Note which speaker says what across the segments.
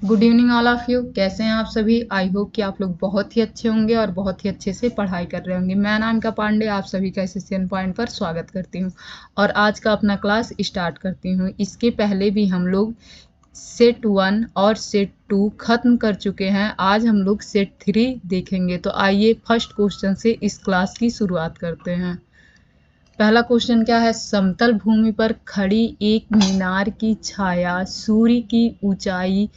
Speaker 1: Good evening all of you. कैसे हैं आप सभी? आई होप कि आप लोग बहुत ही अच्छे होंगे और बहुत ही अच्छे से पढ़ाई कर रहे होंगे। मैं अनामिका पांडे आप सभी का एसएससीएन पॉइंट पर स्वागत करती हूं और आज का अपना क्लास स्टार्ट करती हूं। इसके पहले भी हम लोग सेट 1 और सेट 2 खत्म कर चुके हैं। आज हम लोग सेट 3 देखेंगे। तो आइए फर्स्ट क्वेश्चन से इस क्लास की शुरुआत करते हैं। पहला क्वेश्चन क्या है? समतल भूमि पर खड़ी एक मीनार की छाया सूर्य की ऊंचाई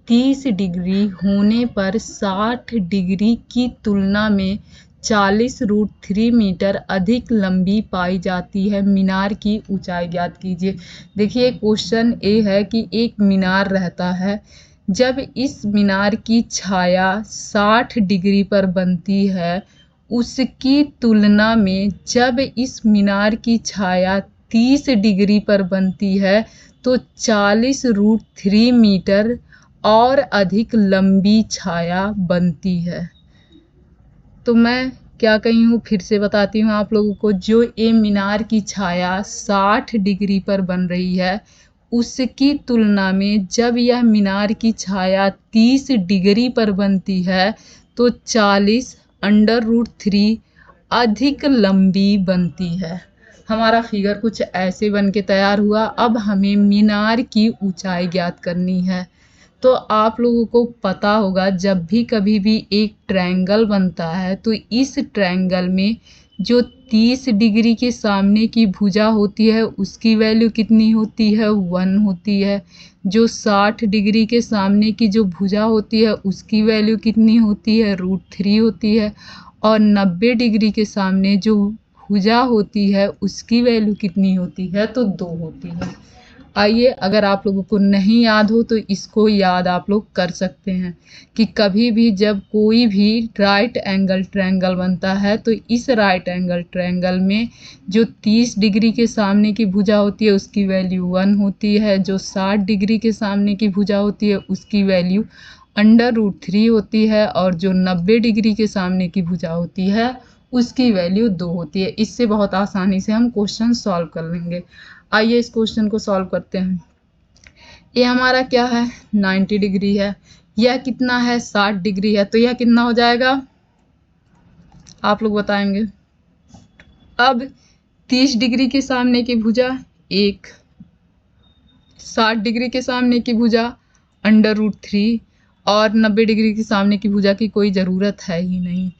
Speaker 1: 30 डिग्री होने पर 60 डिग्री की तुलना में 40√3 मीटर अधिक लंबी पाई जाती है। मीनार की ऊंचाई ज्ञात कीजिए। देखिए क्वेश्चन ए है कि एक मीनार रहता है, जब इस मीनार की छाया 60 डिग्री पर बनती है, उसकी तुलना में जब इस मीनार की छाया 30 डिग्री पर बनती है तो 40√3 मीटर और अधिक लंबी छाया बनती है। तो मैं क्या कही हूँ, फिर से बताती हूँ आप लोगों को। जो ये मीनार की छाया 60 डिग्री पर बन रही है, उसकी तुलना में जब यह मीनार की छाया 30 डिग्री पर बनती है तो 40√3 अधिक लंबी बनती है। हमारा फिगर कुछ ऐसे बन के तैयार हुआ। अब हमें मीनार की ऊंचाई ज्ञात करनी है। तो आप लोगों को पता होगा, जब भी कभी भी एक ट्रायंगल बनता है तो इस ट्रायंगल में जो 30 डिग्री के सामने की भुजा होती है उसकी वैल्यू कितनी होती है? 1 होती है। जो 60 डिग्री के सामने की जो भुजा होती है उसकी वैल्यू कितनी होती है? √3 होती है। और 90 डिग्री के सामने जो भुजा होती है उसकी वैल्यू कितनी होती है? तो 2 होती है। आइए, अगर आप लोगों को नहीं याद हो तो इसको याद आप लोग कर सकते हैं कि कभी भी जब कोई भी राइट एंगल ट्रायंगल बनता है तो इस राइट एंगल ट्रायंगल में जो 30 डिग्री के सामने की भुजा होती है उसकी वैल्यू 1 होती है। जो 60 डिग्री के सामने की भुजा होती है उसकी वैल्यू √3 होती है। और जो 90 डिग्री के सामने की भुजा होती है उसकी वैल्यू 2 होती है। इससे बहुत आसानी से हम क्वेश्चन सॉल्व कर लेंगे। आइए इस क्वेश्चन को सॉल्व करते हैं। ये हमारा क्या है? 90 डिग्री है। यह कितना है? 60 डिग्री है। तो यह कितना हो जाएगा? आप लोग बताएंगे। अब 30 डिग्री के सामने की भुजा 1, 60 डिग्री के सामने की भुजा √3 और 90 डिग्री के सामने की भुजा की कोई ज़रूरत है ही नहीं।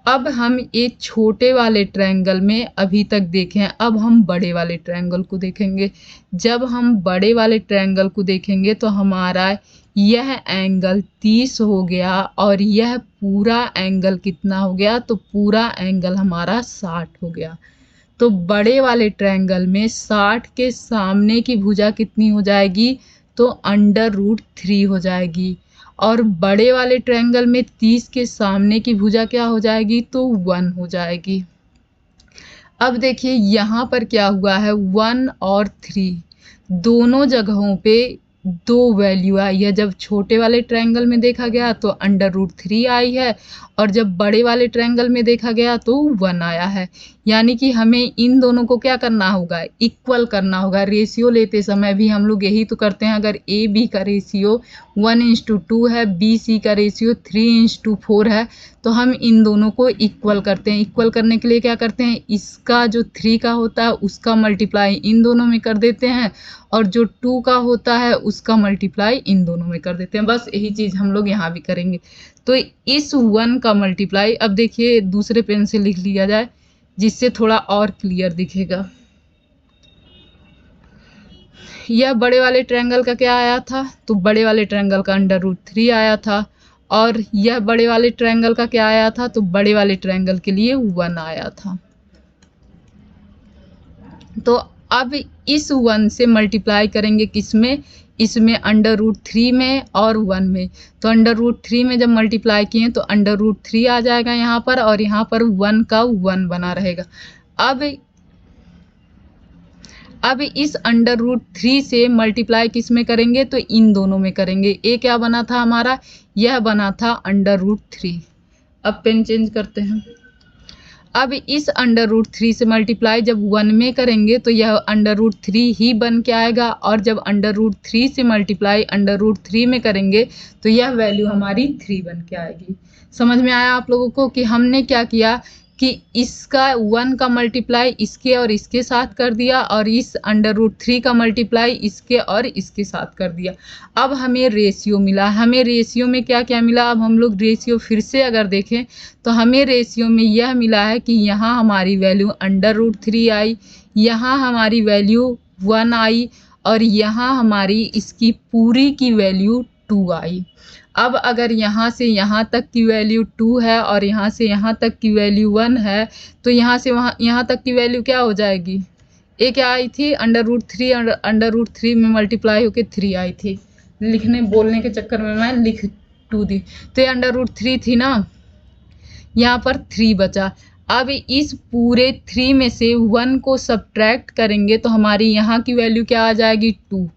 Speaker 1: अब हम एक छोटे वाले ट्रायंगल में अभी तक देखें, अब हम बड़े वाले ट्रायंगल को देखेंगे। जब हम बड़े वाले ट्रायंगल को देखेंगे तो हमारा यह एंगल 30 हो गया और यह पूरा एंगल कितना हो गया? तो पूरा एंगल हमारा 60 हो गया। तो बड़े वाले ट्रायंगल में 60 के सामने की भुजा कितनी हो जाएगी? तो √3 हो जाएगी। और बड़े वाले ट्रायंगल में 30 के सामने की भुजा क्या हो जाएगी? तो 1 हो जाएगी। अब देखिए यहाँ पर क्या हुआ है, 1 और 3 दोनों जगहों पे 2 वैल्यू आई है। जब छोटे वाले ट्रायंगल में देखा गया तो √3 आई है और जब बड़े वाले ट्रायंगल में देखा गया तो 1 आया है। यानी कि हमें इन दोनों को क्या करना होगा? इक्वल करना होगा। रेशियो लेते समय भी हम लोग यही तो करते हैं। अगर ए बी का रेशियो 1:2 है, बी सी का रेशियो 3:4 है, तो हम इन दोनों को इक्वल करते हैं। इक्वल करने के लिए क्या करते हैं? इसका जो 3 का होता है उसका मल्टीप्लाई इन दोनों में कर देते हैं और जो 2 का होता है उसका मल्टीप्लाई इन दोनों में कर देते हैं। बस यही चीज़ हम लोग यहाँ भी करेंगे। तो इस 1 का मल्टीप्लाई अब देखिए दूसरे पेन से लिख लिया जाए जिससे थोड़ा और क्लियर दिखेगा। यह बड़े वाले ट्रायंगल का क्या आया था? तो बड़े वाले ट्रायंगल का √3 आया था। और यह बड़े वाले ट्रायंगल का क्या आया था? तो बड़े वाले ट्रायंगल के लिए 1 आया था। तो अब इस 1 से मल्टीप्लाई करेंगे किसमें? इसमें √3 में और 1 में। तो √3 में जब मल्टीप्लाई किए तो √3 आ जाएगा यहाँ पर और यहाँ पर 1 का 1 बना रहेगा। अब इस √3 से मल्टीप्लाई किस में करेंगे? तो इन दोनों में करेंगे। ये क्या बना था हमारा? यह बना था √3। अब पेन चेंज करते हैं। अब इस √3 से मल्टीप्लाई जब 1 में करेंगे तो यह √3 ही बन के आएगा, और जब √3 से मल्टीप्लाई √3 में करेंगे तो यह वैल्यू हमारी 3 बन के आएगी। समझ में आया आप लोगों को कि हमने क्या किया कि इसका 1 का मल्टीप्लाई इसके और इसके साथ कर दिया, और इस √3 का मल्टीप्लाई इसके और इसके साथ कर दिया। अब हमें रेशियो मिला। हमें रेशियो में क्या क्या मिला, अब हम लोग रेशियो फिर से अगर देखें तो हमें रेशियो में यह मिला है कि यहाँ हमारी वैल्यू √3 आई, यहाँ हमारी वैल्यू 1 आई, और यहाँ हमारी इसकी पूरी की वैल्यू 2 आई। अब अगर यहाँ से यहाँ तक की वैल्यू 2 है और यहाँ से यहाँ तक की वैल्यू 1 है, तो यहाँ से यहाँ तक की वैल्यू क्या हो जाएगी, ये क्या आई थी, √3 में मल्टीप्लाई होके 3 आई थी। लिखने बोलने के चक्कर में मैं लिख 2 दी, तो ये √3 थी ना, यहाँ पर 3 बचा। अब इस पूरे 3 में से 1 को सब्ट्रैक्ट करेंगे तो हमारी यहाँ की वैल्यू क्या आ जाएगी, 2।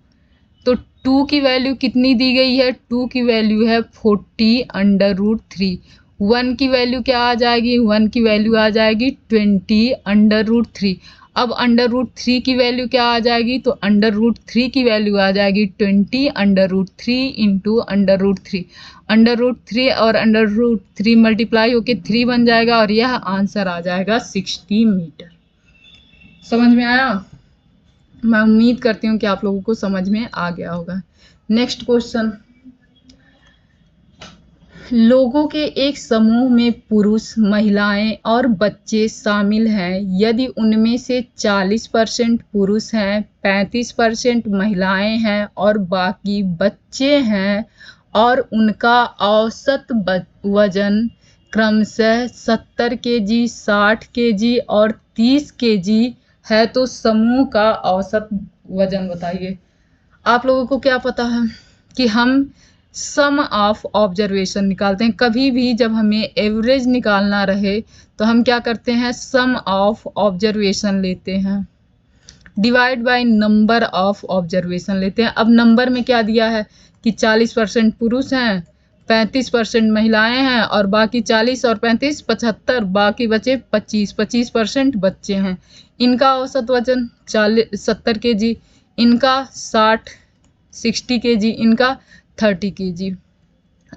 Speaker 1: तो 2 की वैल्यू कितनी दी गई है, 2 की वैल्यू है 40 √3। 1 की वैल्यू क्या आ जाएगी, 1 की वैल्यू आ जाएगी 20 √3। अब √3 की वैल्यू क्या आ जाएगी, तो √3 की वैल्यू आ जाएगी 20 √3 इंटू √3। √3 और √3 मल्टीप्लाई होके 3 बन जाएगा, और यह आंसर आ जाएगा 60 मीटर। समझ में आया? मैं उम्मीद करती हूँ कि आप लोगों को समझ में आ गया होगा। नेक्स्ट क्वेश्चन, लोगों के एक समूह में पुरुष, महिलाएं और बच्चे शामिल हैं। यदि उनमें से 40% पुरुष हैं, 35% महिलाएं हैं और बाकी बच्चे हैं, और उनका औसत वजन क्रमशः 70 केजी, 60 केजी और 30 केजी है, तो समूह का औसत वजन बताइए। आप लोगों को क्या पता है कि हम सम ऑफ ऑब्जर्वेशन निकालते हैं। कभी भी जब हमें एवरेज निकालना रहे तो हम क्या करते हैं, सम ऑफ ऑब्जर्वेशन लेते हैं, divide by number of observation लेते हैं। अब नंबर में क्या दिया है कि 40% पुरुष हैं, 35% महिलाएं हैं, और बाकी 40 और 35 75, बाकी बचे 25% बच्चे हैं। इनका औसत वजन 70 केजी, इनका 60 केजी, इनका 30 केजी।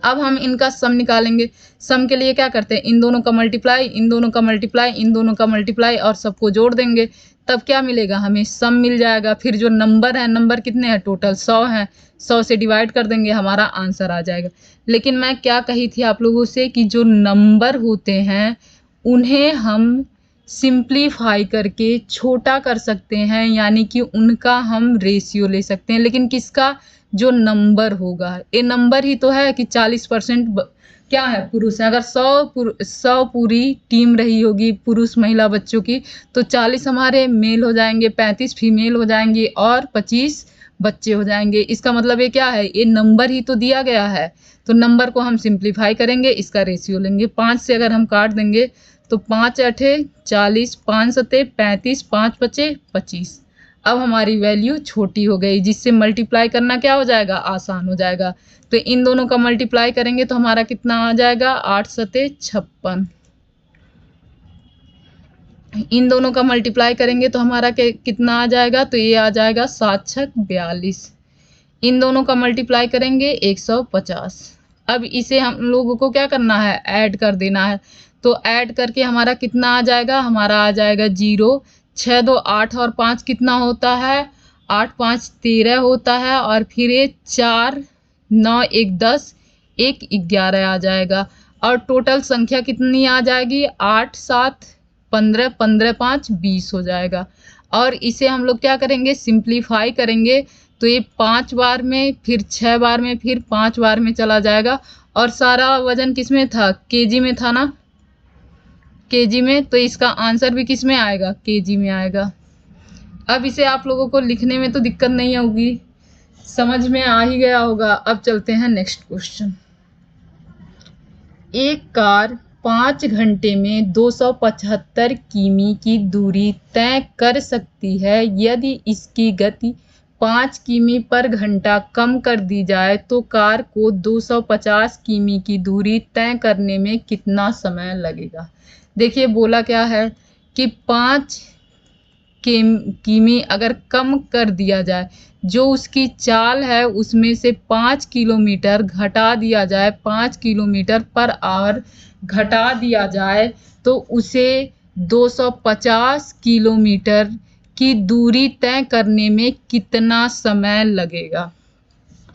Speaker 1: अब हम इनका सम निकालेंगे। सम के लिए क्या करते हैं, इन दोनों का मल्टीप्लाई, इन दोनों का मल्टीप्लाई, इन दोनों का मल्टीप्लाई, और सबको जोड़ देंगे, तब क्या मिलेगा, हमें सम मिल जाएगा। फिर जो नंबर है, नंबर कितने हैं, टोटल 100 हैं, 100 से डिवाइड कर देंगे, हमारा आंसर आ जाएगा। लेकिन मैं क्या कही थी आप लोगों से कि जो नंबर होते हैं उन्हें हम सिंप्लीफाई करके छोटा कर सकते हैं, यानी कि उनका हम रेशियो ले सकते हैं। लेकिन किसका, जो नंबर होगा, ये नंबर ही तो है कि 40% क्या है, पुरुष है। अगर 100 पूरी टीम रही होगी पुरुष महिला बच्चों की, तो 40 हमारे मेल हो जाएंगे, 35 फीमेल हो जाएंगे, और 25 बच्चे हो जाएंगे। इसका मतलब ये क्या है, ये नंबर ही तो दिया गया है, तो नंबर को हम सिंप्लीफाई करेंगे, इसका रेशियो लेंगे। 5 से अगर हम काट देंगे तो 5 8 40, 5 7 35, 5 बचे 25। अब हमारी वैल्यू छोटी हो गई, जिससे मल्टीप्लाई करना क्या हो जाएगा, आसान हो जाएगा। तो इन दोनों का मल्टीप्लाई करेंगे तो हमारा कितना आ जाएगा, 8 7 56। इन दोनों का मल्टीप्लाई करेंगे तो हमारा कितना आ जाएगा, तो ये आ जाएगा 7 6 42। इन दोनों का मल्टीप्लाई करेंगे 150। अब इसे हम लोगों को क्या करना है, ऐड कर देना है। तो ऐड करके हमारा कितना आ जाएगा, हमारा आ जाएगा 0। 6 2 8 और 5 कितना होता है, 8 5 13 होता है, और फिर ये 4 9 1 10 1 11 आ जाएगा। और टोटल संख्या कितनी आ जाएगी, 8 7 15 15 5 20 हो जाएगा। और इसे हम लोग क्या करेंगे, सिंप्लीफाई करेंगे, तो ये 5 बार में, फिर 6 बार में, फिर 5 बार में चला जाएगा। और सारा वजन किस में था, केजी में था ना, केजी में, तो इसका आंसर भी किस में आएगा, केजी में आएगा। अब इसे आप लोगों को लिखने में तो दिक्कत नहीं होगी, समझ में आ ही गया होगा। अब चलते हैं नेक्स्ट क्वेश्चन। एक कार 5 घंटे में 275 किमी की दूरी तय कर सकती है। यदि इसकी गति 5 किमी पर घंटा कम कर दी जाए तो कार को 250 किमी की दूरी तय करने में कितना समय लगेगा। देखिए बोला क्या है कि 5 किमी अगर कम कर दिया जाए, जो उसकी चाल है उसमें से 5 किलोमीटर घटा दिया जाए, 5 किलोमीटर पर आवर घटा दिया जाए, तो उसे 250 किलोमीटर की दूरी तय करने में कितना समय लगेगा।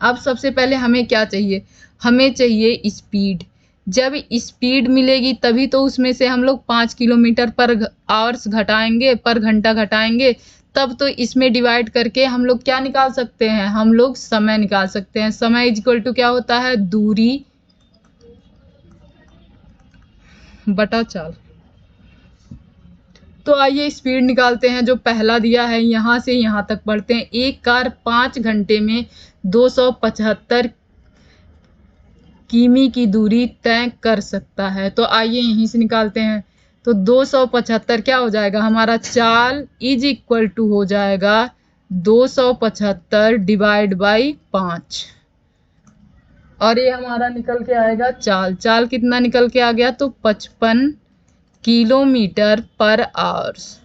Speaker 1: अब सबसे पहले हमें क्या चाहिए, हमें चाहिए स्पीड। जब स्पीड मिलेगी तभी तो उसमें से हम लोग 5 किलोमीटर पर आवर्स घटाएंगे, पर घंटा घटाएंगे, तब तो इसमें डिवाइड करके हम लोग क्या निकाल सकते हैं, हम लोग समय निकाल सकते हैं। समय इज इक्वल टू क्या होता है, दूरी बटा चाल। तो आइए स्पीड निकालते हैं। जो पहला दिया है यहाँ से यहाँ तक पढ़ते हैं। एक कार 5 घंटे में 275 किमी की दूरी तय कर सकता है। तो आइए यहीं से निकालते हैं। तो 275 क्या हो जाएगा, हमारा चाल इज इक्वल टू हो जाएगा 275 डिवाइड बाई 5, और ये हमारा निकल के आएगा चाल। चाल कितना निकल के आ गया, तो 55 किलोमीटर पर आवर्स।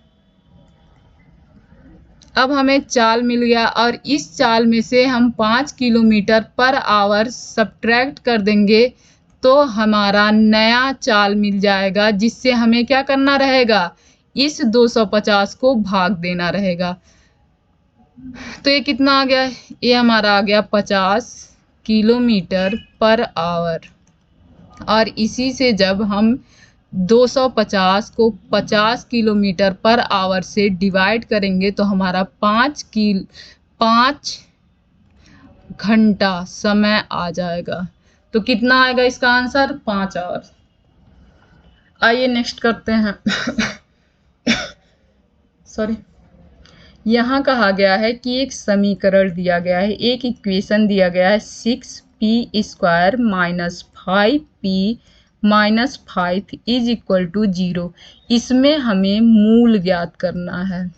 Speaker 1: अब हमें चाल मिल गया और इस चाल में से हम 5 किलोमीटर पर आवर सब्ट्रैक्ट कर देंगे तो हमारा नया चाल मिल जाएगा, जिससे हमें क्या करना रहेगा, इस 250 को भाग देना रहेगा। तो ये कितना आ गया, ये हमारा आ गया 50 किलोमीटर पर आवर। और इसी से जब हम 250 को 50 किलोमीटर पर आवर से डिवाइड करेंगे तो हमारा 5 घंटा समय आ जाएगा। तो कितना आएगा इसका आंसर, 5 आवर। आइए नेक्स्ट करते हैं। सॉरी, यहाँ कहा गया है कि एक समीकरण दिया गया है, एक इक्वेशन दिया गया है 6p² minus 5p minus 5 is equal to 0। इसमें हमें मूल ज्ञात करना है।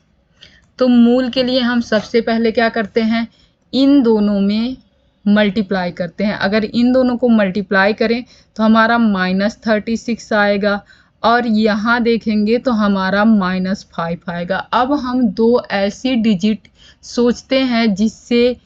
Speaker 1: तो मूल के लिए हम सबसे पहले क्या करते हैं, इन दोनों में मल्टीप्लाई करते हैं। अगर इन दोनों को मल्टीप्लाई करें तो हमारा -36 आएगा, और यहाँ देखेंगे तो हमारा -5 आएगा। अब हम दो ऐसी डिजिट सोचते हैं जिससे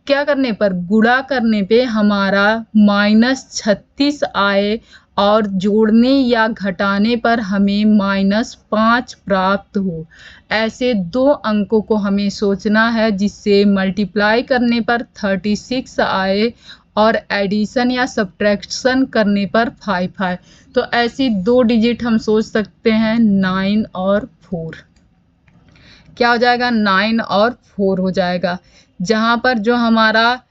Speaker 1: क्या करने पर, गुणा करने पे हमारा -36 आए, और जोड़ने या घटाने पर हमें -5 प्राप्त हो। ऐसे दो अंकों को हमें सोचना है जिससे मल्टीप्लाई करने पर 36 आए और एडिशन या सब्ट्रैक्शन करने पर 5 आए। तो ऐसी दो डिजिट हम सोच सकते हैं, 9 और 4। क्या हो जाएगा, 9 और 4 हो जाएगा। जहाँ पर जो हमारा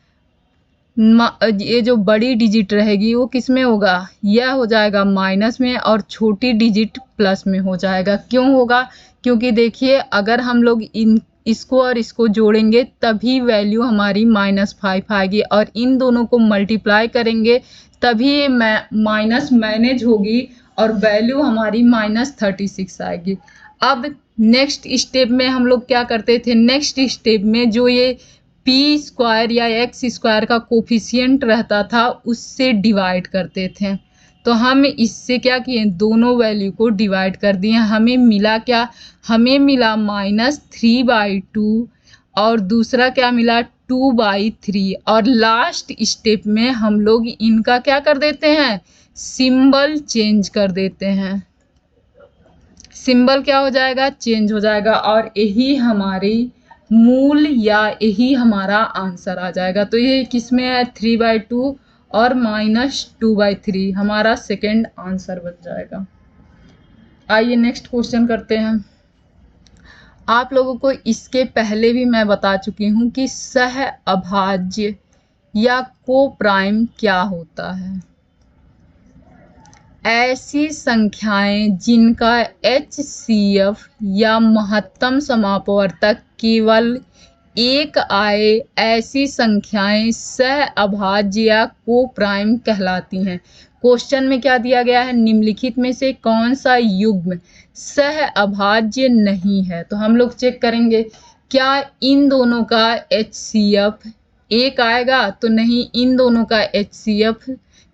Speaker 1: ये जो बड़ी डिजिट रहेगी वो किस में होगा, यह हो जाएगा माइनस में, और छोटी डिजिट प्लस में हो जाएगा। क्यों होगा, क्योंकि देखिए अगर हम लोग इसको और इसको जोड़ेंगे तभी वैल्यू हमारी -5 आएगी, और इन दोनों को मल्टीप्लाई करेंगे तभी ये माइनस मैनेज होगी और वैल्यू हमारी -36 आएगी। अब नेक्स्ट स्टेप में हम लोग क्या करते थे, नेक्स्ट स्टेप में जो ये p² या x² का कोफिशिएंट रहता था उससे डिवाइड करते थे। तो हम इससे क्या किए, दोनों वैल्यू को डिवाइड कर दिए। हमें मिला क्या, हमें मिला -3/2, और दूसरा क्या मिला, 2/3। और लास्ट स्टेप में हम लोग इनका क्या कर देते हैं, सिंबल चेंज कर देते हैं। सिंबल क्या हो जाएगा, चेंज हो जाएगा, और यही हमारी मूल या यही हमारा आंसर आ जाएगा। तो ये किस में है, 3/2 और -2/3 हमारा सेकेंड आंसर बन जाएगा। आइए नेक्स्ट क्वेश्चन करते हैं। आप लोगों को इसके पहले भी मैं बता चुकी हूँ कि सह अभाज्य या को प्राइम क्या होता है। ऐसी संख्याएं जिनका HCF या महत्तम समापवर्तक केवल 1 आए, ऐसी संख्याएं सह अभाज्य या को प्राइम कहलाती हैं। क्वेश्चन में क्या दिया गया है, निम्नलिखित में से कौन सा युग्म सह अभाज्य नहीं है। तो हम लोग चेक करेंगे, क्या इन दोनों का HCF 1 आएगा, तो नहीं, इन दोनों का HCF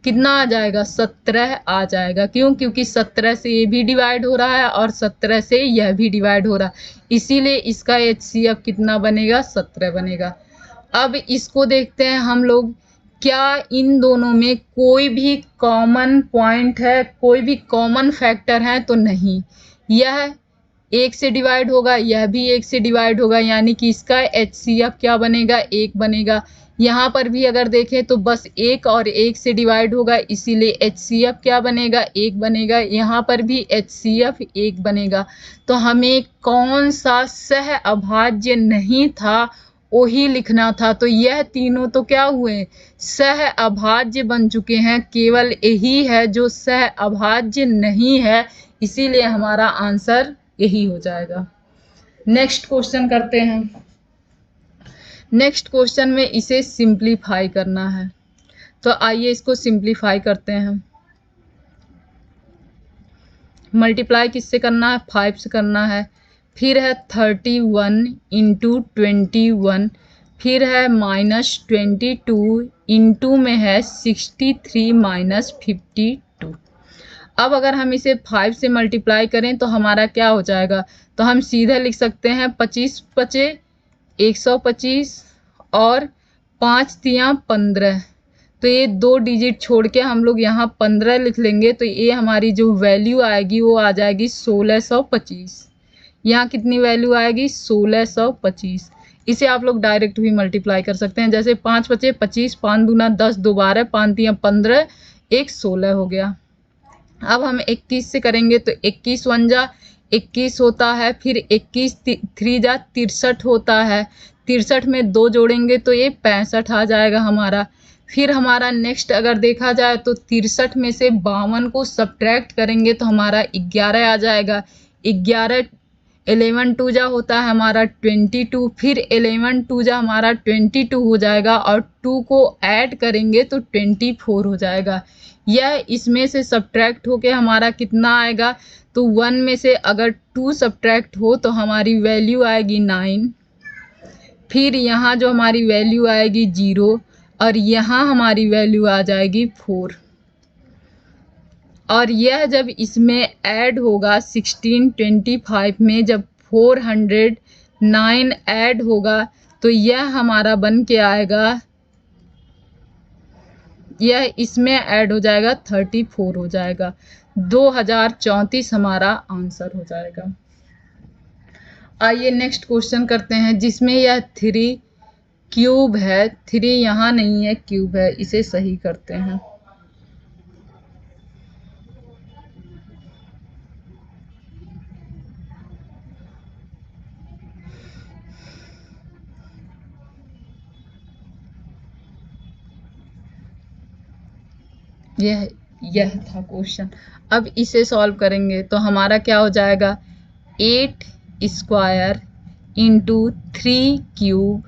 Speaker 1: कितना आ जाएगा, 17 आ जाएगा। क्यों? क्योंकि 17 से ये भी डिवाइड हो रहा है और 17 से यह भी डिवाइड हो रहा है, इसीलिए इसका HCF कितना बनेगा, 17 बनेगा। अब इसको देखते हैं हम लोग, क्या इन दोनों में कोई भी कॉमन पॉइंट है, कोई भी कॉमन फैक्टर है? तो नहीं। यह 1 से डिवाइड होगा, यह भी 1 से डिवाइड होगा, यानी कि इसका HCF क्या बनेगा, 1 बनेगा। यहाँ पर भी अगर देखें तो बस 1 और 1 से डिवाइड होगा, इसीलिए HCF क्या बनेगा, 1 बनेगा। यहाँ पर भी HCF 1 बनेगा। तो हमें कौन सा सह अभाज्य नहीं था वही लिखना था। तो यह तीनों तो क्या हुए, सह अभाज्य बन चुके हैं। केवल यही है जो सह अभाज्य नहीं है, इसीलिए हमारा आंसर यही हो जाएगा। नेक्स्ट क्वेश्चन करते हैं। नेक्स्ट क्वेश्चन में इसे सिंप्लीफाई करना है, तो आइए इसको सिंप्लीफाई करते हैं। मल्टीप्लाई किससे करना है, 5 से करना है। फिर है 31 इंटू 21, फिर है -22 इंटू में है 63 माइनस 52। अब अगर हम इसे 5 से मल्टीप्लाई करें तो हमारा क्या हो जाएगा, तो हम सीधा लिख सकते हैं 25 पचे 125 और 5 तियां 15। तो ये 2 डिजिट छोड़ के हम लोग यहाँ 15 लिख लेंगे, तो ये हमारी जो वैल्यू आएगी वो आ जाएगी 1625। यहाँ कितनी वैल्यू आएगी, 1625। इसे आप लोग डायरेक्ट भी मल्टीप्लाई कर सकते हैं, जैसे 5 पचे 25, 5 दूना 10, 2 12, 5 तियां 15, 1 16 हो गया। अब हम 21 से करेंगे तो 21 1 जा 21 होता है, फिर 21 3 जा 63 होता है, 63 में 2 जोड़ेंगे तो ये 65 आ जाएगा हमारा। फिर हमारा नेक्स्ट अगर देखा जाए तो 63 में से 52 को सब्ट्रैक्ट करेंगे तो हमारा 11 आ जाएगा। 11 11 2 जा होता है हमारा 22, फिर 11 2 जा हमारा 22 हो जाएगा और 2 को ऐड करेंगे तो 24 हो जाएगा। यह इसमें से सब्ट्रैक्ट होके हमारा कितना आएगा, तो 1 में से अगर 2 सब्ट्रैक्ट हो तो हमारी वैल्यू आएगी 9, फिर यहाँ जो हमारी वैल्यू आएगी 0 और यहाँ हमारी वैल्यू आ जाएगी 4। और यह जब इसमें ऐड होगा 1625 में जब 409 ऐड होगा तो यह हमारा बन के आएगा, यह इसमें ऐड हो जाएगा 34 हो जाएगा। 2034 हमारा आंसर हो जाएगा। आइए नेक्स्ट क्वेश्चन करते हैं, जिसमें यह 3 क्यूब है, 3 यहाँ नहीं है, क्यूब है, इसे सही करते हैं। यह था क्वेश्चन। अब इसे सॉल्व करेंगे तो हमारा क्या हो जाएगा, 8 स्क्वायर इंटू 3 क्यूब,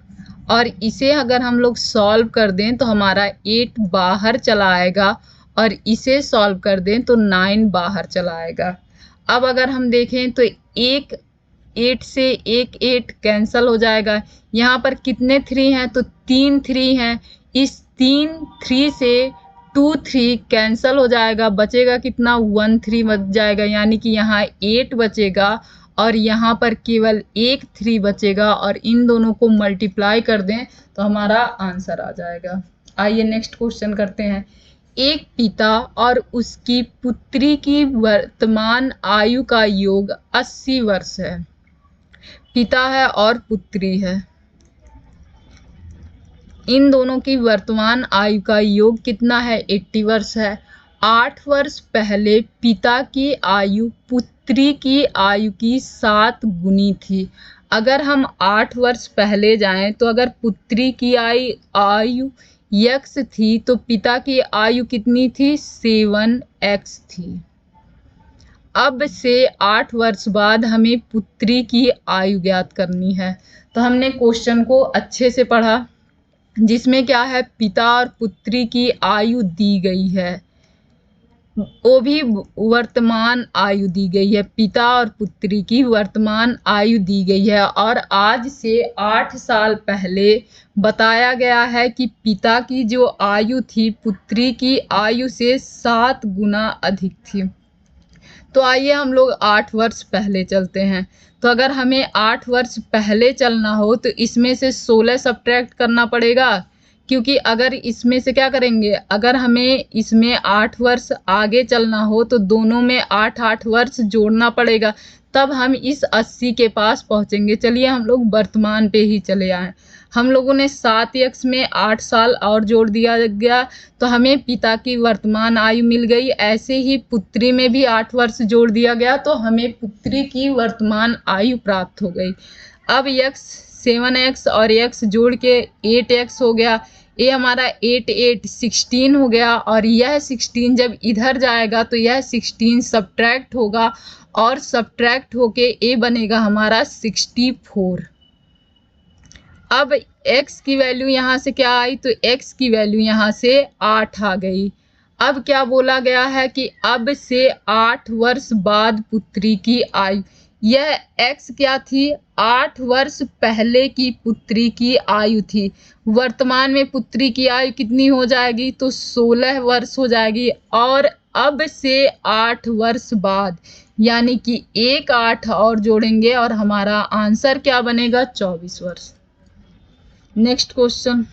Speaker 1: और इसे अगर हम लोग सॉल्व कर दें तो हमारा 8 बाहर चला आएगा और इसे सॉल्व कर दें तो 9 बाहर चला आएगा। अब अगर हम देखें तो 8 से 8 कैंसिल हो जाएगा। यहाँ पर कितने 3 हैं, तो 3 3 हैं। इस 3 से 2 3 कैंसिल हो जाएगा, बचेगा कितना, 1 3 बच जाएगा, यानी कि यहाँ 8 बचेगा और यहाँ पर केवल 1 3 बचेगा, और इन दोनों को मल्टीप्लाई कर दें तो हमारा आंसर आ जाएगा। आइए नेक्स्ट क्वेश्चन करते हैं। एक पिता और उसकी पुत्री की वर्तमान आयु का योग 80 वर्ष है। पिता है और पुत्री है, इन दोनों की वर्तमान आयु का योग कितना है, 80 वर्ष है। 8 वर्ष पहले पिता की आयु पुत्री की आयु की 7 गुनी थी। अगर हम 8 वर्ष पहले जाएं तो अगर पुत्री की आयु x थी तो पिता की आयु कितनी थी, 7x थी। अब से 8 वर्ष बाद हमें पुत्री की आयु ज्ञात करनी है। तो हमने क्वेश्चन को अच्छे से पढ़ा, जिसमें क्या है, पिता और पुत्री की आयु दी गई है। वो भी वर्तमान आयु दी गई है, पिता और पुत्री की वर्तमान आयु दी गई है। और आज से 8 साल पहले बताया गया है कि पिता की जो आयु थी पुत्री की आयु से 7 गुना अधिक थी। तो आइए हम लोग 8 वर्ष पहले चलते हैं। तो अगर हमें 8 वर्ष पहले चलना हो तो इसमें से 16 सब्ट्रैक्ट करना पड़ेगा, क्योंकि अगर इसमें से क्या करेंगे, अगर हमें इसमें 8 वर्ष आगे चलना हो तो दोनों में 8-8 वर्ष जोड़ना पड़ेगा, तब हम इस 80 के पास पहुंचेंगे। चलिए हम लोग वर्तमान पे ही चले आए। हम लोगों ने 7x में 8 साल और जोड़ दिया गया तो हमें पिता की वर्तमान आयु मिल गई। ऐसे ही पुत्री में भी 8 वर्ष जोड़ दिया गया तो हमें पुत्री की वर्तमान आयु प्राप्त हो गई। अब x 7x और x जोड़ के 8x हो गया। ये हमारा 8 16 हो गया, और यह 16 जब इधर जाएगा तो यह 16 सब्ट्रैक्ट होगा और सब्ट्रैक्ट होके ये बनेगा हमारा 64। अब x की वैल्यू यहाँ से क्या आई, तो x की वैल्यू यहाँ से 8 आ गई। अब क्या बोला गया है कि अब से 8 वर्ष बाद पुत्री की आयु, यह x क्या थी, 8 वर्ष पहले की पुत्री की आयु थी। वर्तमान में पुत्री की आयु कितनी हो जाएगी, तो 16 वर्ष हो जाएगी। और अब से 8 वर्ष बाद यानी कि एक 8 और जोड़ेंगे और हमारा आंसर क्या बनेगा, 24 वर्ष। नेक्स्ट क्वेश्चन,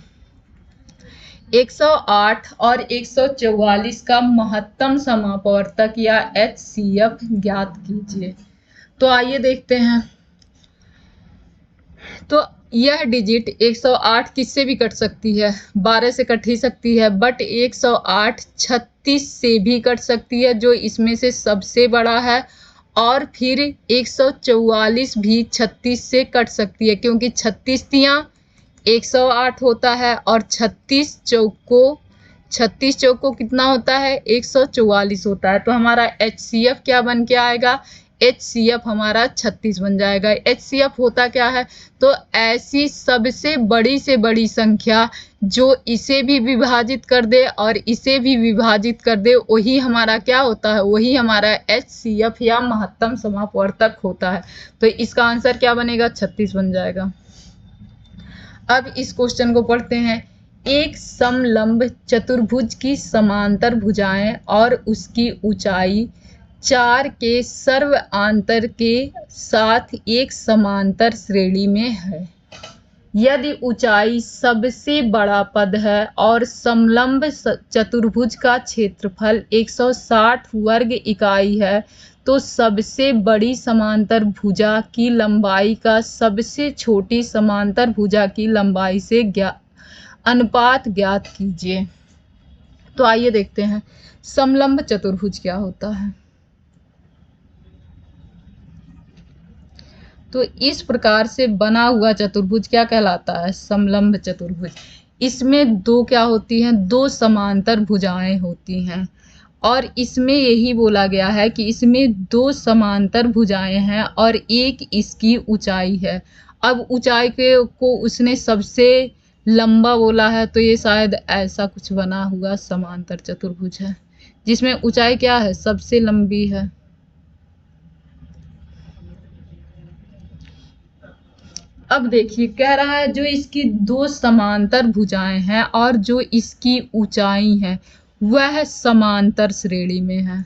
Speaker 1: 108 और 144 का महत्तम समापवर्तक या HCF ज्ञात कीजिए। तो आइए देखते हैं। तो यह डिजिट 108 किससे भी कट सकती है, 12 से कट ही सकती है, बट 108 36 से भी कट सकती है जो इसमें से सबसे बड़ा है, और फिर 144 भी 36 से कट सकती है, क्योंकि 36 तियां 108 होता है और 36 चौको कितना होता है, 144 होता है। तो हमारा HCF क्या बन के आएगा, HCF हमारा 36 बन जाएगा। HCF होता क्या है, तो ऐसी सबसे बड़ी से बड़ी संख्या जो इसे भी विभाजित कर दे और इसे भी विभाजित कर दे, वही हमारा क्या होता है, वही हमारा HCF या महत्तम समापवर्तक होता है। तो इसका आंसर क्या बनेगा, 36 बन जाएगा। अब इस क्वेश्चन को पढ़ते हैं। एक समलंब चतुर्भुज की समांतर भुजाएं और उसकी ऊंचाई 4 के सर्वांतर के साथ एक समांतर श्रेणी में है। यदि ऊंचाई सबसे बड़ा पद है और समलंब चतुर्भुज का क्षेत्रफल 160 वर्ग इकाई है, तो सबसे बड़ी समांतर भुजा की लंबाई का सबसे छोटी समांतर भुजा की लंबाई से अनुपात ज्ञात कीजिए। तो आइए देखते हैं समलंब चतुर्भुज क्या होता है। तो इस प्रकार से बना हुआ चतुर्भुज क्या कहलाता है, समलंब चतुर्भुज। इसमें दो क्या होती हैं, दो समांतर भुजाएं होती हैं, और इसमें यही बोला गया है कि इसमें दो समांतर भुजाएं हैं और एक इसकी ऊंचाई है। अब ऊंचाई को उसने सबसे लंबा बोला है, तो ये शायद ऐसा कुछ बना हुआ समांतर चतुर्भुज है जिसमें ऊंचाई क्या है, सबसे लंबी है। अब देखिए कह रहा है जो इसकी दो समांतर भुजाएं हैं और जो इसकी ऊंचाई है वह समांतर श्रेणी में है,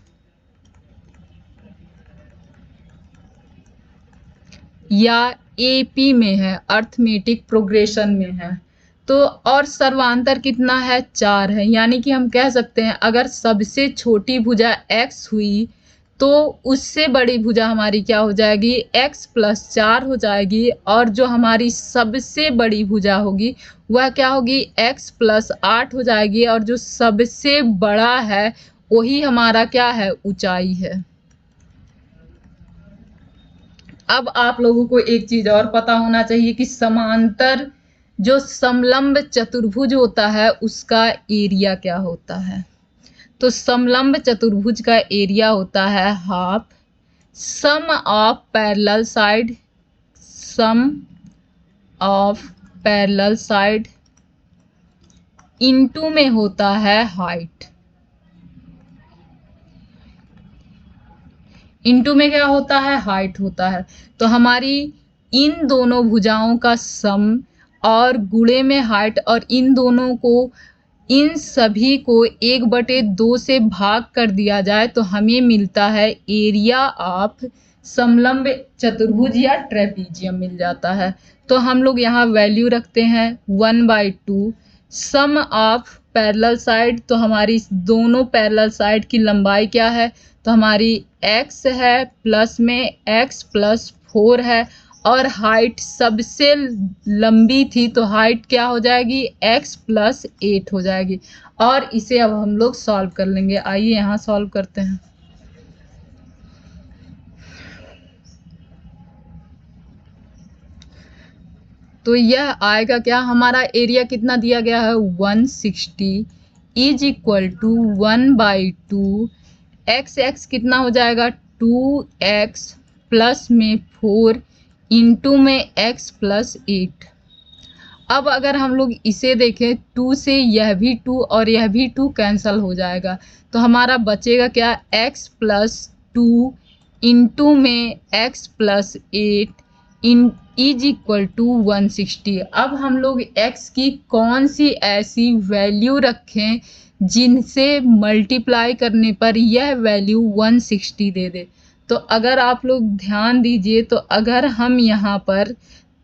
Speaker 1: या AP में है, अर्थमेटिक प्रोग्रेशन में है। तो और सर्वांतर कितना है, 4 है। यानी कि हम कह सकते हैं अगर सबसे छोटी भुजा x हुई तो उससे बड़ी भुजा हमारी क्या हो जाएगी, x + 4 हो जाएगी, और जो हमारी सबसे बड़ी भुजा होगी वह क्या होगी, x + 8 हो जाएगी, और जो सबसे बड़ा है वही हमारा क्या है, ऊंचाई है। अब आप लोगों को एक चीज और पता होना चाहिए कि समांतर जो समलंब चतुर्भुज होता है उसका एरिया क्या होता है। तो समलंब चतुर्भुज का एरिया होता है half sum of parallel side, sum of parallel side into में होता है हाइट। इनटू में क्या होता है, हाइट होता है। तो हमारी इन दोनों भुजाओं का सम और गुणे में हाइट, और इन दोनों को, इन सभी को 1/2 से भाग कर दिया जाए तो हमें मिलता है एरिया ऑफ समलंब चतुर्भुज या ट्रेपीजियम मिल जाता है। तो हम लोग यहाँ वैल्यू रखते हैं 1/2 सम ऑफ पैरेलल साइड। तो हमारी दोनों पैरेलल साइड की लंबाई क्या है, तो हमारी x है, प्लस में x + 4 है, और हाइट सबसे लंबी थी तो हाइट क्या हो जाएगी, x + 8 हो जाएगी। और इसे अब हम लोग सॉल्व कर लेंगे। आइए यहाँ सॉल्व करते हैं। तो यह आएगा क्या, हमारा एरिया कितना दिया गया है 160 इज इक्वल टू 1/2 x कितना हो जाएगा 2x प्लस में 4 इंटू में x + 8। अब अगर हम लोग इसे देखें 2 से यह भी 2 और यह भी 2 कैंसल हो जाएगा, तो हमारा बचेगा क्या, x + 2 इंटू में x + 8 इन इज इक्वल टू 160। अब हम लोग x की कौन सी ऐसी वैल्यू रखें जिनसे मल्टीप्लाई करने पर यह वैल्यू 160 दे दे। तो अगर आप लोग ध्यान दीजिए, तो अगर हम यहाँ पर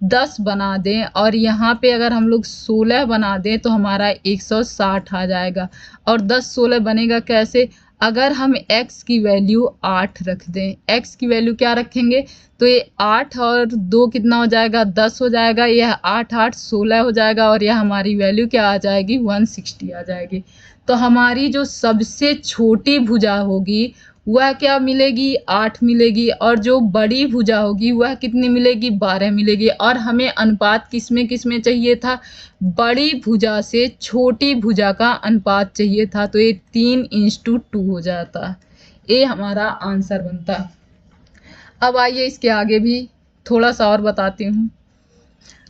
Speaker 1: 10 बना दें और यहाँ पे अगर हम लोग 16 बना दें तो हमारा 160 आ जाएगा। और 10 16 बनेगा कैसे, अगर हम x की वैल्यू 8 रख दें। x की वैल्यू क्या रखेंगे, तो ये 8 और 2 कितना हो जाएगा, 10 हो जाएगा। यह 8 8 16 हो जाएगा और यह हमारी वैल्यू क्या आ जाएगी, 160 आ जाएगी। तो हमारी जो सबसे छोटी भुजा होगी वह क्या मिलेगी, 8 मिलेगी, और जो बड़ी भुजा होगी वह कितनी मिलेगी, 12 मिलेगी। और हमें अनुपात किसमें किसमें चाहिए था, बड़ी भुजा से छोटी भुजा का अनुपात चाहिए था। तो ये 3:2 हो जाता, ये हमारा आंसर बनता। अब आइए इसके आगे भी थोड़ा सा और बताती हूँ।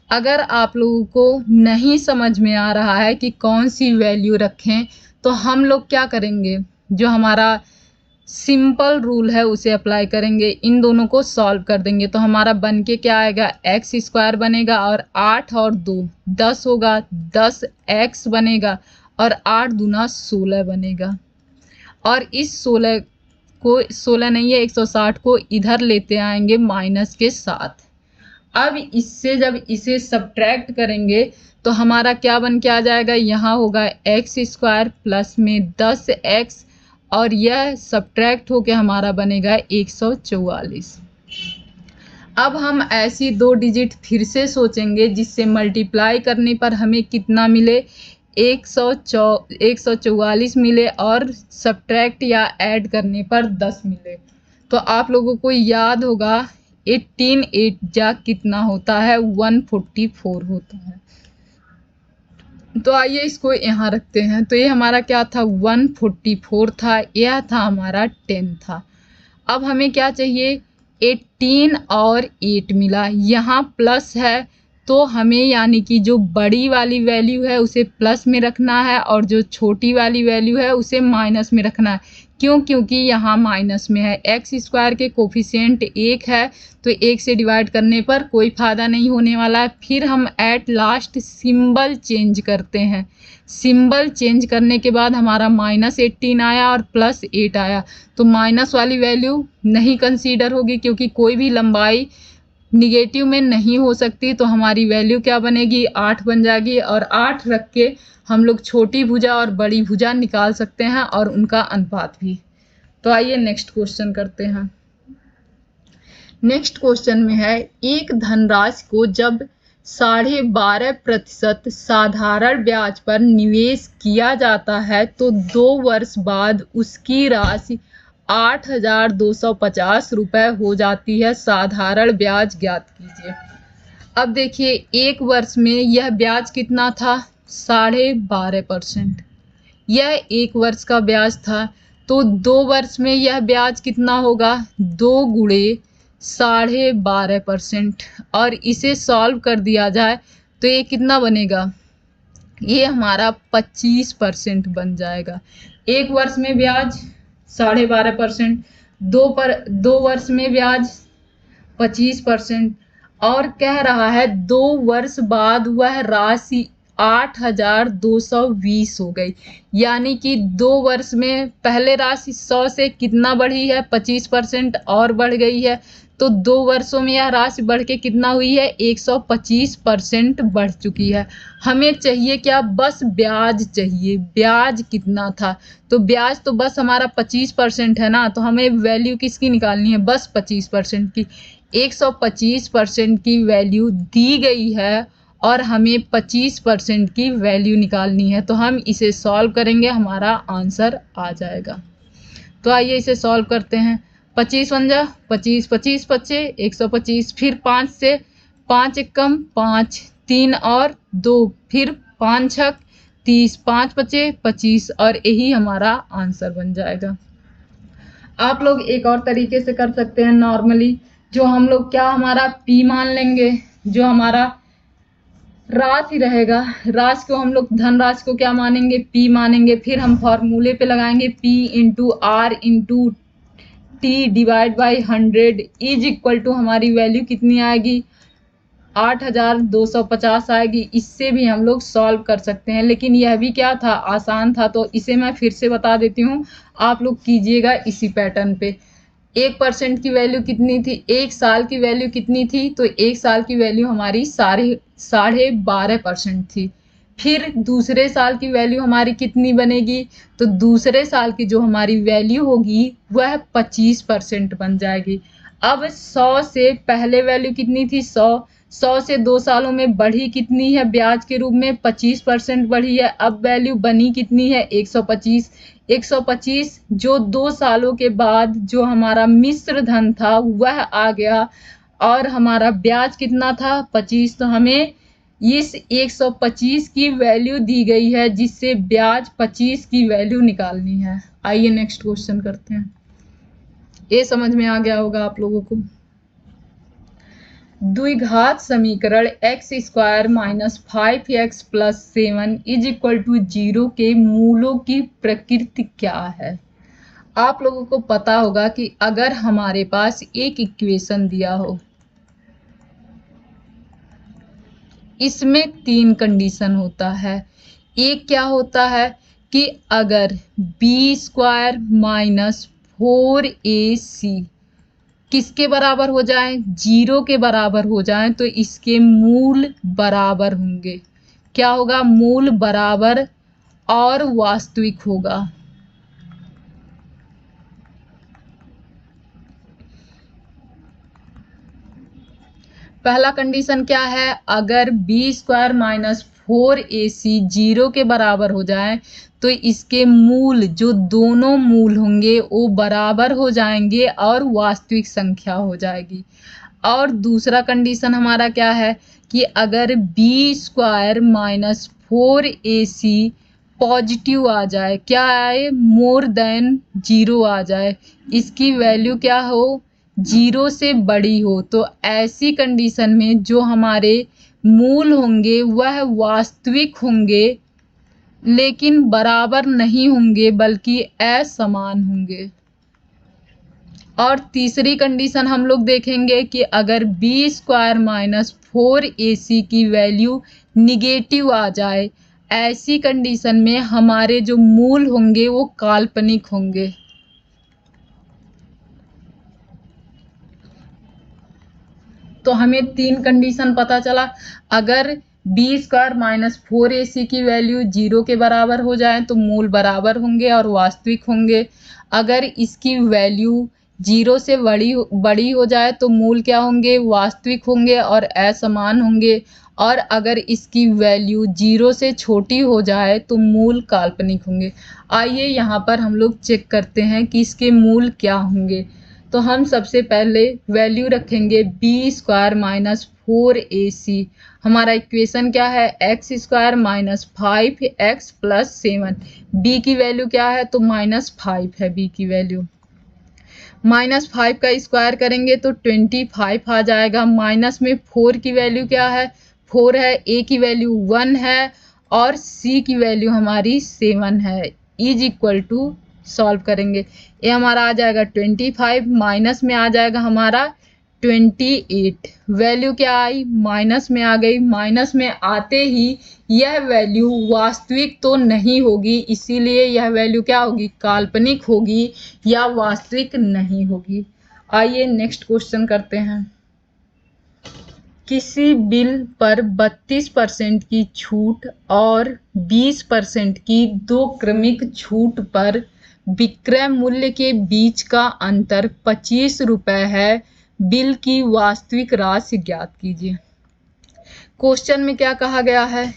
Speaker 1: अगर आप लोगों को नहीं समझ में आ रहा है कि कौन सी वैल्यू रखें, तो हम लोग क्या करेंगे, जो हमारा सिंपल रूल है उसे अप्लाई करेंगे, इन दोनों को सॉल्व कर देंगे। तो हमारा बन के क्या आएगा, x² बनेगा, और 8 और 2 10 होगा, 10x बनेगा, और 8 दूना 16 बनेगा। और इस 16 को, 16 नहीं है 160 को इधर लेते आएंगे माइनस के साथ। अब इससे जब इसे सब्ट्रैक्ट करेंगे तो हमारा क्या बन के आ जाएगा, यहाँ होगा x² प्लस में 10x, और यह सब्ट्रैक्ट होके हमारा बनेगा 144। अब हम ऐसी 2 डिजिट फिर से सोचेंगे जिससे मल्टीप्लाई करने पर हमें कितना मिले, 144 मिले, और सब्ट्रैक्ट या ऐड करने पर 10 मिले। तो आप लोगों को याद होगा 18 8 जा कितना होता है, 144 होता है। तो आइए इसको यहाँ रखते हैं। तो ये हमारा क्या था, 144 था, यह था हमारा 10 था। अब हमें क्या चाहिए, 18 और 8 मिला, यहाँ प्लस है तो हमें यानी कि जो बड़ी वाली वैल्यू है उसे प्लस में रखना है और जो छोटी वाली वैल्यू है उसे माइनस में रखना है। क्यों, क्योंकि यहाँ माइनस में है। x² के कोफिशिएंट 1 है तो 1 से डिवाइड करने पर कोई फ़ायदा नहीं होने वाला है। फिर हम एट लास्ट सिंबल चेंज करते हैं। सिंबल चेंज करने के बाद हमारा -18 आया और +8 आया, तो माइनस वाली वैल्यू नहीं कंसीडर होगी क्योंकि कोई भी लंबाई निगेटिव में नहीं हो सकती। तो हमारी वैल्यू क्या बनेगी, 8 बन जाएगी। और 8 रख के हम लोग छोटी भुजा और बड़ी भुजा निकाल सकते हैं और उनका अनुपात भी। तो आइए नेक्स्ट क्वेश्चन करते हैं। नेक्स्ट क्वेश्चन में है, एक धनराशि को जब 12.5% साधारण ब्याज पर निवेश किया जाता है तो 2 वर्ष बाद उसकी राशि 8,250 रुपये हो जाती है। साधारण ब्याज ज्ञात कीजिए। अब देखिए, एक वर्ष में यह ब्याज कितना था, 12.5%। यह एक वर्ष का ब्याज था, तो 2 वर्ष में यह ब्याज कितना होगा, 2 गुणे 12.5%। और इसे सॉल्व कर दिया जाए तो ये कितना बनेगा, ये हमारा 25% बन जाएगा। एक वर्ष में ब्याज 12.5%, दो वर्ष में ब्याज 25%, और कह रहा है 2 वर्ष बाद वह राशि 8,220 हो गई। यानी कि 2 वर्ष में पहले राशि 100 से कितना बढ़ी है, 25% और बढ़ गई है। तो 2 वर्षों में यह राशि बढ़ के कितना हुई है, 125% बढ़ चुकी है। हमें चाहिए क्या, बस ब्याज चाहिए। ब्याज कितना था, तो ब्याज तो बस हमारा 25% है ना, तो हमें वैल्यू किसकी निकालनी है, बस 25% की। 125% की वैल्यू दी गई है और हमें 25% की वैल्यू निकालनी है। तो हम इसे सॉल्व करेंगे, हमारा आंसर आ जाएगा। तो आइए इसे सॉल्व करते हैं। 25 पंजा 25, 25 पच्चे 125, फिर 5 से 5 एकम 5, 3 और 2, फिर 5 छक 30, 5 पच्चे 25, और यही हमारा आंसर बन जाएगा। आप लोग एक और तरीके से कर सकते हैं नॉर्मली, जो हम लोग क्या हमारा P मान लेंगे, जो हमारा राशि रहेगा, राशि को हम लोग धनराशि को क्या मानेंगे, P मानेंगे। फिर हम फॉर्मूले पे लगाएंगे P into R into T divide by 100 is equal to हमारी वैल्यू कितनी आएगी, 8,250 आएगी। इससे भी हम लोग सॉल्व कर सकते हैं, लेकिन यह भी क्या था, आसान था, तो इसे मैं फिर से बता देती हूँ, आप लोग कीजिएगा इसी पैटर्न पे। 1% की वैल्यू कितनी थी, 1 साल की वैल्यू कितनी थी, तो 1 साल की वैल्यू हमारी 12.5% थी। फिर दूसरे साल की वैल्यू हमारी कितनी बनेगी, तो दूसरे साल की जो हमारी वैल्यू होगी वह 25% बन जाएगी। अब 100 से पहले वैल्यू कितनी थी, 100 से 2 सालों में बढ़ी कितनी है, ब्याज के रूप में 25% बढ़ी है। अब वैल्यू बनी कितनी है, 125। 125 जो 2 सालों के बाद जो हमारा मिश्र धन था वह आ गया, और हमारा ब्याज कितना था, 25। तो हमें इस 125 की वैल्यू दी गई है, जिससे ब्याज 25 की वैल्यू निकालनी है। आइए नेक्स्ट क्वेश्चन करते हैं। ये समझ में आ गया होगा आप लोगों को। द्विघात समीकरण x² minus 5x plus 7 is equal to 0 के मूलों की प्रकृति क्या है। आप लोगों को पता होगा कि अगर हमारे पास एक इक्वेशन दिया हो, इसमें 3 कंडीशन होता है। एक क्या होता है कि अगर b² माइनस 4ac किसके बराबर हो जाए, 0 के बराबर हो जाए, तो इसके मूल बराबर होंगे। क्या होगा, मूल बराबर और वास्तविक होगा। पहला कंडीशन क्या है, अगर b² माइनस 4ac 0 के बराबर हो जाए तो इसके मूल, जो दोनों मूल होंगे वो बराबर हो जाएंगे और वास्तविक संख्या हो जाएगी। और दूसरा कंडीशन हमारा क्या है कि अगर b² माइनस 4ac पॉजिटिव आ जाए, क्या आए, मोर देन 0 आ जाए, इसकी वैल्यू क्या हो, 0 से बड़ी हो, तो ऐसी कंडीशन में जो हमारे मूल होंगे वह वास्तविक होंगे, लेकिन बराबर नहीं होंगे बल्कि असमान होंगे। और तीसरी कंडीशन हम लोग देखेंगे कि अगर b² माइनस 4ac की वैल्यू निगेटिव आ जाए, ऐसी कंडीशन में हमारे जो मूल होंगे वो काल्पनिक होंगे। तो हमें 3 कंडीशन पता चला। अगर b² माइनस 4ac की वैल्यू 0 के बराबर हो जाए तो मूल बराबर होंगे और वास्तविक होंगे। अगर इसकी वैल्यू 0 से बड़ी हो जाए तो मूल क्या होंगे, वास्तविक होंगे और असमान होंगे। और अगर इसकी वैल्यू 0 से छोटी हो जाए तो मूल काल्पनिक होंगे। आइए यहाँ पर हम लोग चेक करते हैं कि इसके मूल क्या होंगे। तो हम सबसे पहले वैल्यू रखेंगे b² माइनस 4ac। हमारा इक्वेशन क्या है, x² minus 5x plus 7। b की वैल्यू क्या है, तो -5 है b की वैल्यू। -5 का स्क्वायर करेंगे तो 25 आ जाएगा। माइनस में 4 की वैल्यू क्या है, 4 है, a की वैल्यू 1 है और c की वैल्यू हमारी 7 है, इज इक्वल टू सॉल्व करेंगे। ये हमारा आ जाएगा 25, माइनस में आ जाएगा हमारा 28। वैल्यू क्या आई, माइनस में आ गई। माइनस में आते ही यह वैल्यू वास्तविक तो नहीं होगी, इसीलिए यह वैल्यू क्या होगी, काल्पनिक होगी या वास्तविक नहीं होगी। आइए नेक्स्ट क्वेश्चन करते हैं। किसी बिल पर 32% की छूट और 20% की दो क्रमिक छूट पर विक्रय मूल्य के बीच का अंतर 25 रुपए है। बिल की वास्तविक राशि ज्ञात कीजिए। क्वेश्चन में क्या कहा गया है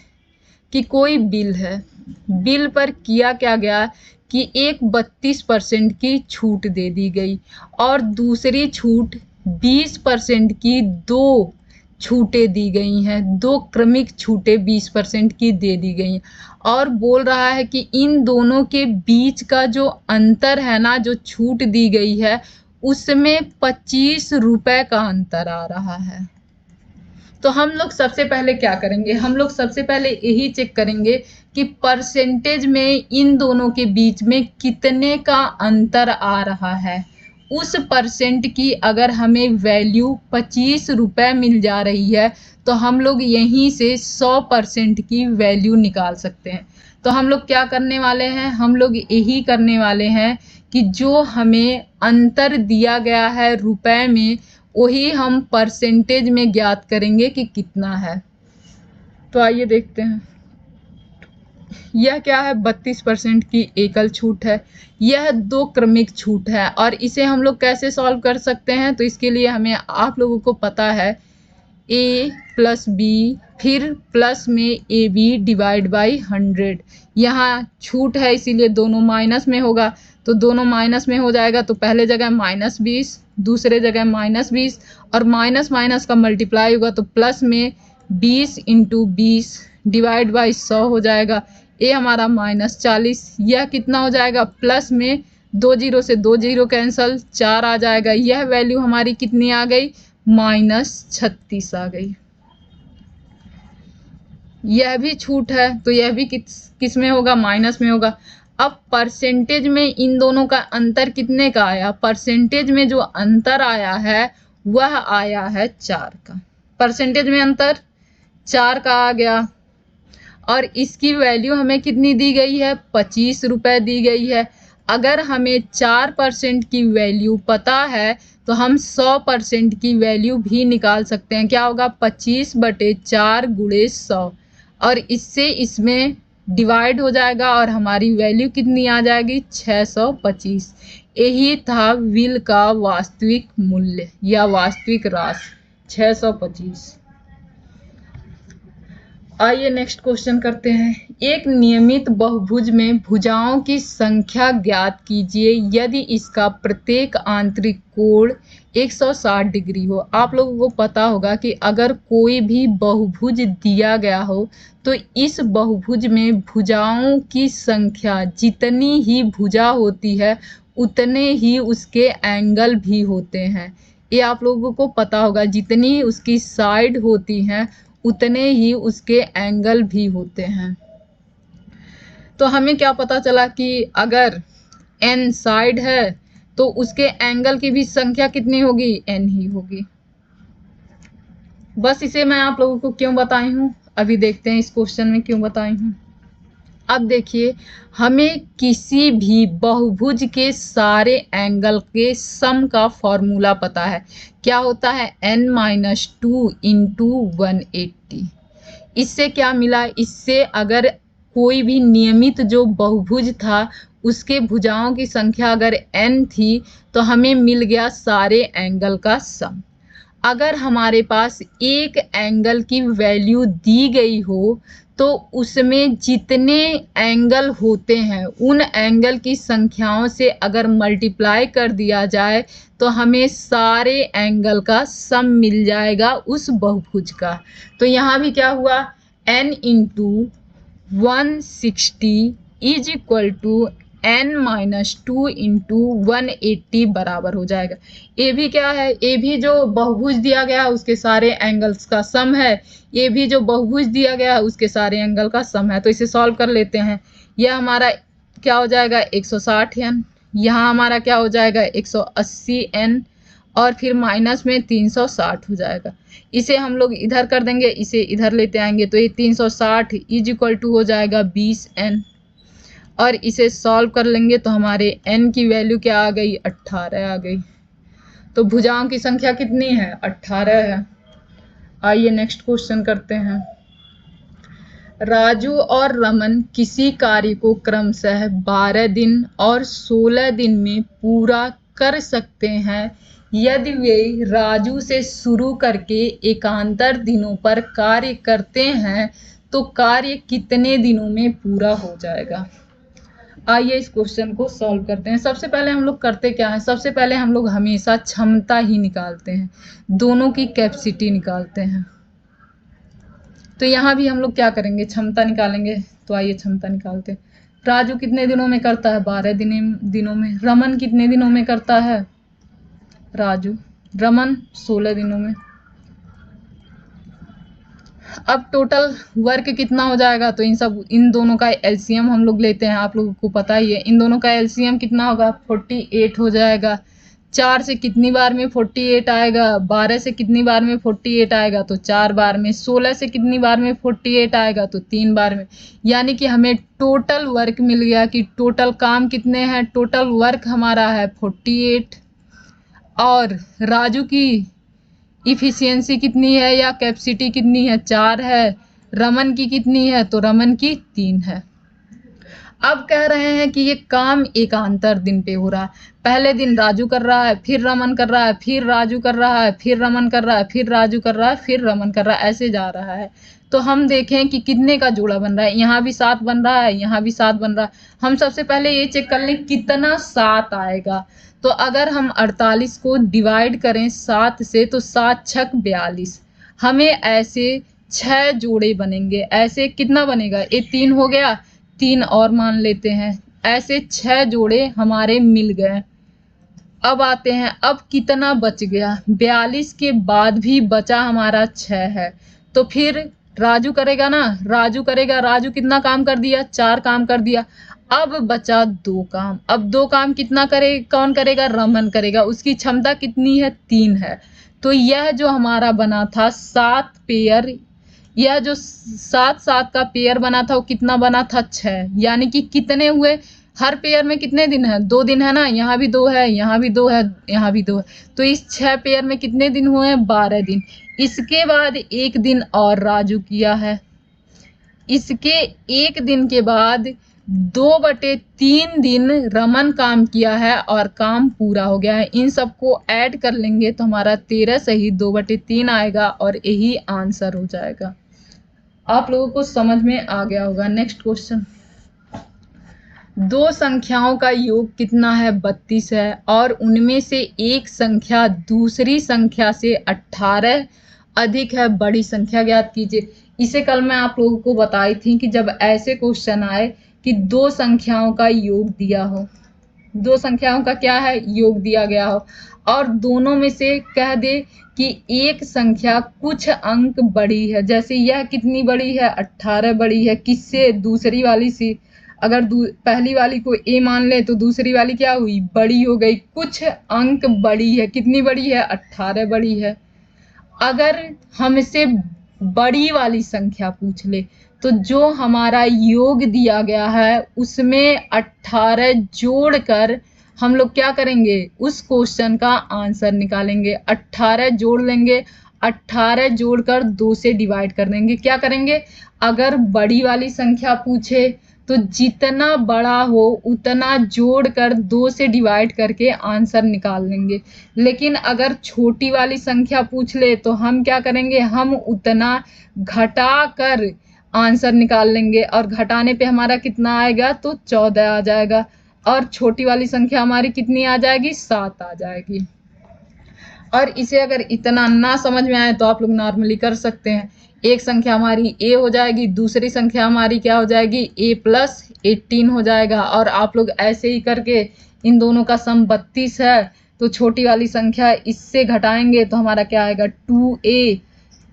Speaker 1: कि कोई बिल है, बिल पर किया क्या गया कि एक 32% की छूट दे दी गई और दूसरी छूट 20% की दो छूटें दी गई हैं, दो क्रमिक छूटें 20% की दे दी गई हैं और बोल रहा है कि इन दोनों के बीच का जो अंतर है ना, जो छूट दी गई है उसमें 25 रुपए का अंतर आ रहा है। तो हम लोग सबसे पहले क्या करेंगे, हम लोग सबसे पहले यही चेक करेंगे कि परसेंटेज में इन दोनों के बीच में कितने का अंतर आ रहा है। उस परसेंट की अगर हमें वैल्यू 25 रुपए मिल जा रही है तो हम लोग यहीं से 100% की वैल्यू निकाल सकते हैं। तो हम लोग क्या करने वाले हैं, हम लोग यही करने वाले हैं कि जो हमें अंतर दिया गया है रुपए में, वही हम परसेंटेज में ज्ञात करेंगे कि कितना है। तो आइए देखते हैं। यह क्या है, 32% की एकल छूट है, यह दो क्रमिक छूट है और इसे हम लोग कैसे सॉल्व कर सकते हैं। तो इसके लिए हमें, आप लोगों को पता है, a प्लस बी फिर प्लस में ए बी डिवाइड बाई 100। यहाँ छूट है इसीलिए दोनों माइनस में होगा, तो दोनों माइनस में हो जाएगा। तो पहले जगह -20, दूसरे जगह -20 और माइनस माइनस का मल्टीप्लाई होगा तो प्लस में 20 × 20 डिवाइड बाई 100 हो जाएगा। ये हमारा -40, यह कितना हो जाएगा, प्लस में 2 जीरो से 2 जीरो कैंसल, 4 आ जाएगा। यह वैल्यू हमारी कितनी आ गई, -36 आ गई। यह भी छूट है तो यह भी किस में होगा, माइनस में होगा। अब परसेंटेज में इन दोनों का अंतर कितने का आया, परसेंटेज में जो अंतर आया है वह आया है 4 का। परसेंटेज में अंतर 4 का आ गया और इसकी वैल्यू हमें कितनी दी गई है, 25 रुपए दी गई है। अगर हमें 4% की वैल्यू पता है तो हम 100% की वैल्यू भी निकाल सकते हैं। क्या होगा, 25/4 × 100 और इससे इसमें डिवाइड हो जाएगा और हमारी वैल्यू कितनी आ जाएगी, 625। यही था बिल का वास्तविक मूल्य या वास्तविक राशि, 625। आइए नेक्स्ट क्वेश्चन करते हैं। एक नियमित बहुभुज में भुजाओं की संख्या ज्ञात कीजिए यदि इसका प्रत्येक आंतरिक कोण 160 डिग्री हो। आप लोगों को पता होगा कि अगर कोई भी बहुभुज दिया गया हो तो इस बहुभुज में भुजाओं की संख्या, जितनी ही भुजा होती है उतने ही उसके एंगल भी होते हैं। ये आप लोगों को पता होगा, जितनी उसकी साइड होती हैं उतने ही उसके एंगल भी होते हैं। तो हमें क्या पता चला कि अगर n साइड है तो उसके एंगल की भी संख्या कितनी होगी, n ही होगी। बस इसे मैं आप लोगों को क्यों बताई हूँ, अभी देखते हैं इस क्वेश्चन में क्यों बताई हूँ। अब देखिए, हमें किसी भी बहुभुज के सारे एंगल के सम का फॉर्मूला पता है। क्या होता है, n-2 × 180। इससे क्या मिला, इससे अगर कोई भी नियमित जो बहुभुज था उसके भुजाओं की संख्या अगर n थी तो हमें मिल गया सारे एंगल का सम। अगर हमारे पास एक एंगल की वैल्यू दी गई हो तो उसमें जितने एंगल होते हैं उन एंगल की संख्याओं से अगर मल्टीप्लाई कर दिया जाए तो हमें सारे एंगल का सम मिल जाएगा उस बहुभुज का। तो यहाँ भी क्या हुआ, n × 160 is equal to n-2 × 180 बराबर हो जाएगा। ये भी क्या है, ये भी जो बहुभुज दिया गया है उसके सारे एंगल्स का सम है, ये भी जो बहुभुज दिया गया है उसके सारे एंगल का सम है। तो इसे सॉल्व कर लेते हैं। यह हमारा क्या हो जाएगा 160n, यहाँ हमारा क्या हो जाएगा 180n, और फिर माइनस में 360 हो जाएगा। इसे हम लोग इधर कर देंगे, इसे इधर लेते आएंगे तो ये 360 इज इक्वल टू हो जाएगा 20n, और इसे सॉल्व कर लेंगे तो हमारे n की वैल्यू क्या आ गई 18 आ गई। तो भुजाओं की संख्या कितनी है 18 है। आइए नेक्स्ट क्वेश्चन करते हैं। राजू और रमन किसी कार्य को क्रमशः 12 दिन और 16 दिन में पूरा कर सकते हैं यदि वे राजू से शुरू करके एकांतर दिनों पर कार्य करते हैं तो कार्य कितने दिनों में पूरा हो जाएगा। आइए इस क्वेश्चन को सॉल्व करते हैं। सबसे पहले हम लोग करते क्या है, सबसे पहले हम लोग हमेशा क्षमता ही निकालते हैं, दोनों की कैपेसिटी निकालते हैं। तो यहाँ भी हम लोग क्या करेंगे, क्षमता निकालेंगे। तो आइए क्षमता निकालते हैं। राजू कितने दिनों में करता है 12 दिनों में। रमन कितने दिनों में करता है रमन 16 दिनों में। अब टोटल वर्क कितना हो जाएगा, तो इन दोनों का एलसीएम हम लोग लेते हैं। आप लोगों को पता ही है इन दोनों का एलसीएम कितना होगा 48 हो जाएगा। 4 से कितनी बार में 48 आएगा, 12 से कितनी बार में 48 आएगा तो 4 बार में, 16 से कितनी बार में 48 आएगा तो 3 बार में। यानी कि हमें टोटल वर्क मिल गया कि टोटल काम कितने हैं, टोटल वर्क हमारा है 48, और राजू की इफिशियंसी कितनी है या कैपेसिटी कितनी है 4 है। रमन की कितनी है, तो रमन की 3 है। अब कह रहे हैं कि ये काम एकांतर दिन पे हो रहा है। पहले दिन राजू कर रहा है, फिर रमन कर रहा है, फिर राजू कर रहा है, फिर रमन कर रहा है, फिर राजू कर रहा है, फिर रमन कर रहा है, ऐसे जा रहा है। तो हम देखें कि कितने का जोड़ा बन रहा है। यहाँ भी 7 बन रहा है, यहाँ भी 7 बन रहा है। हम सबसे पहले ये चेक कर लें कितना 7 आएगा। तो अगर हम 48 को डिवाइड करें 7 से तो 7 छक 42। हमें ऐसे 6 जोड़े बनेंगे। ऐसे कितना बनेगा, ये 3 हो गया, 3 और मान लेते हैं। ऐसे 6 जोड़े हमारे मिल गए। अब आते हैं, अब कितना बच गया, 42 के बाद भी बचा हमारा 6 है। तो फिर राजू करेगा ना, राजू करेगा। राजू कितना काम कर दिया, 4 काम कर दिया। अब बचा 2 काम। अब 2 काम कितना कौन करेगा, रमन करेगा। उसकी क्षमता कितनी है 3 है। तो यह जो हमारा बना था 7 पेयर, यह जो 7 का पेयर बना था वो कितना बना था 6। यानी कि कितने हुए, हर पेयर में कितने दिन है 2 दिन है ना, यहाँ भी 2 है, यहाँ भी 2 है, यहाँ भी 2 है। तो इस 6 पेयर में कितने दिन हुए हैं 12 दिन। इसके बाद 1 दिन और राजू किया है। इसके 1 दिन के बाद 2/3 दिन रमन काम किया है और काम पूरा हो गया है। इन सबको ऐड कर लेंगे तो हमारा 13 सही 2/3 आएगा और यही आंसर हो जाएगा। आप लोगों को समझ में आ गया होगा। नेक्स्ट क्वेश्चन, 2 संख्याओं का योग कितना है 32 है और उनमें से एक संख्या दूसरी संख्या से 18 अधिक है, बड़ी संख्या ज्ञात कीजिए। इसे कल मैं आप लोगों को बताई थी कि जब ऐसे क्वेश्चन आए कि 2 संख्याओं का योग दिया हो, 2 संख्याओं का क्या है योग दिया गया हो, और दोनों में से कह दे कि एक संख्या कुछ अंक बड़ी है। जैसे यह कितनी बड़ी है 18 बड़ी है, किससे, दूसरी वाली से। अगर पहली वाली को ए मान ले तो दूसरी वाली क्या हुई, बड़ी हो गई, कुछ अंक बड़ी है। कितनी बड़ी है 18 बड़ी है। अगर हमसे बड़ी वाली संख्या पूछ ले तो जो हमारा योग दिया गया है उसमें 18 जोड़कर हम लोग क्या करेंगे, उस क्वेश्चन का आंसर निकालेंगे। 18 जोड़ लेंगे, 18 जोड़कर 2 से डिवाइड कर देंगे। क्या करेंगे, अगर बड़ी वाली संख्या पूछे तो जितना बड़ा हो उतना जोड़कर 2 से डिवाइड करके आंसर निकाल लेंगे। लेकिन अगर छोटी वाली संख्या पूछ ले तो हम क्या करेंगे, हम उतना घटा कर आंसर निकाल लेंगे, और घटाने पे हमारा कितना आएगा तो 14 आ जाएगा, और छोटी वाली संख्या हमारी कितनी आ जाएगी 7 आ जाएगी। और इसे अगर इतना ना समझ में आए तो आप लोग नॉर्मली कर सकते हैं। एक संख्या हमारी a हो जाएगी, दूसरी संख्या हमारी क्या हो जाएगी a + 18 हो जाएगा। और आप लोग ऐसे ही करके इन दोनों का सम 32 है तो छोटी वाली संख्या इससे घटाएंगे तो हमारा क्या आएगा 2a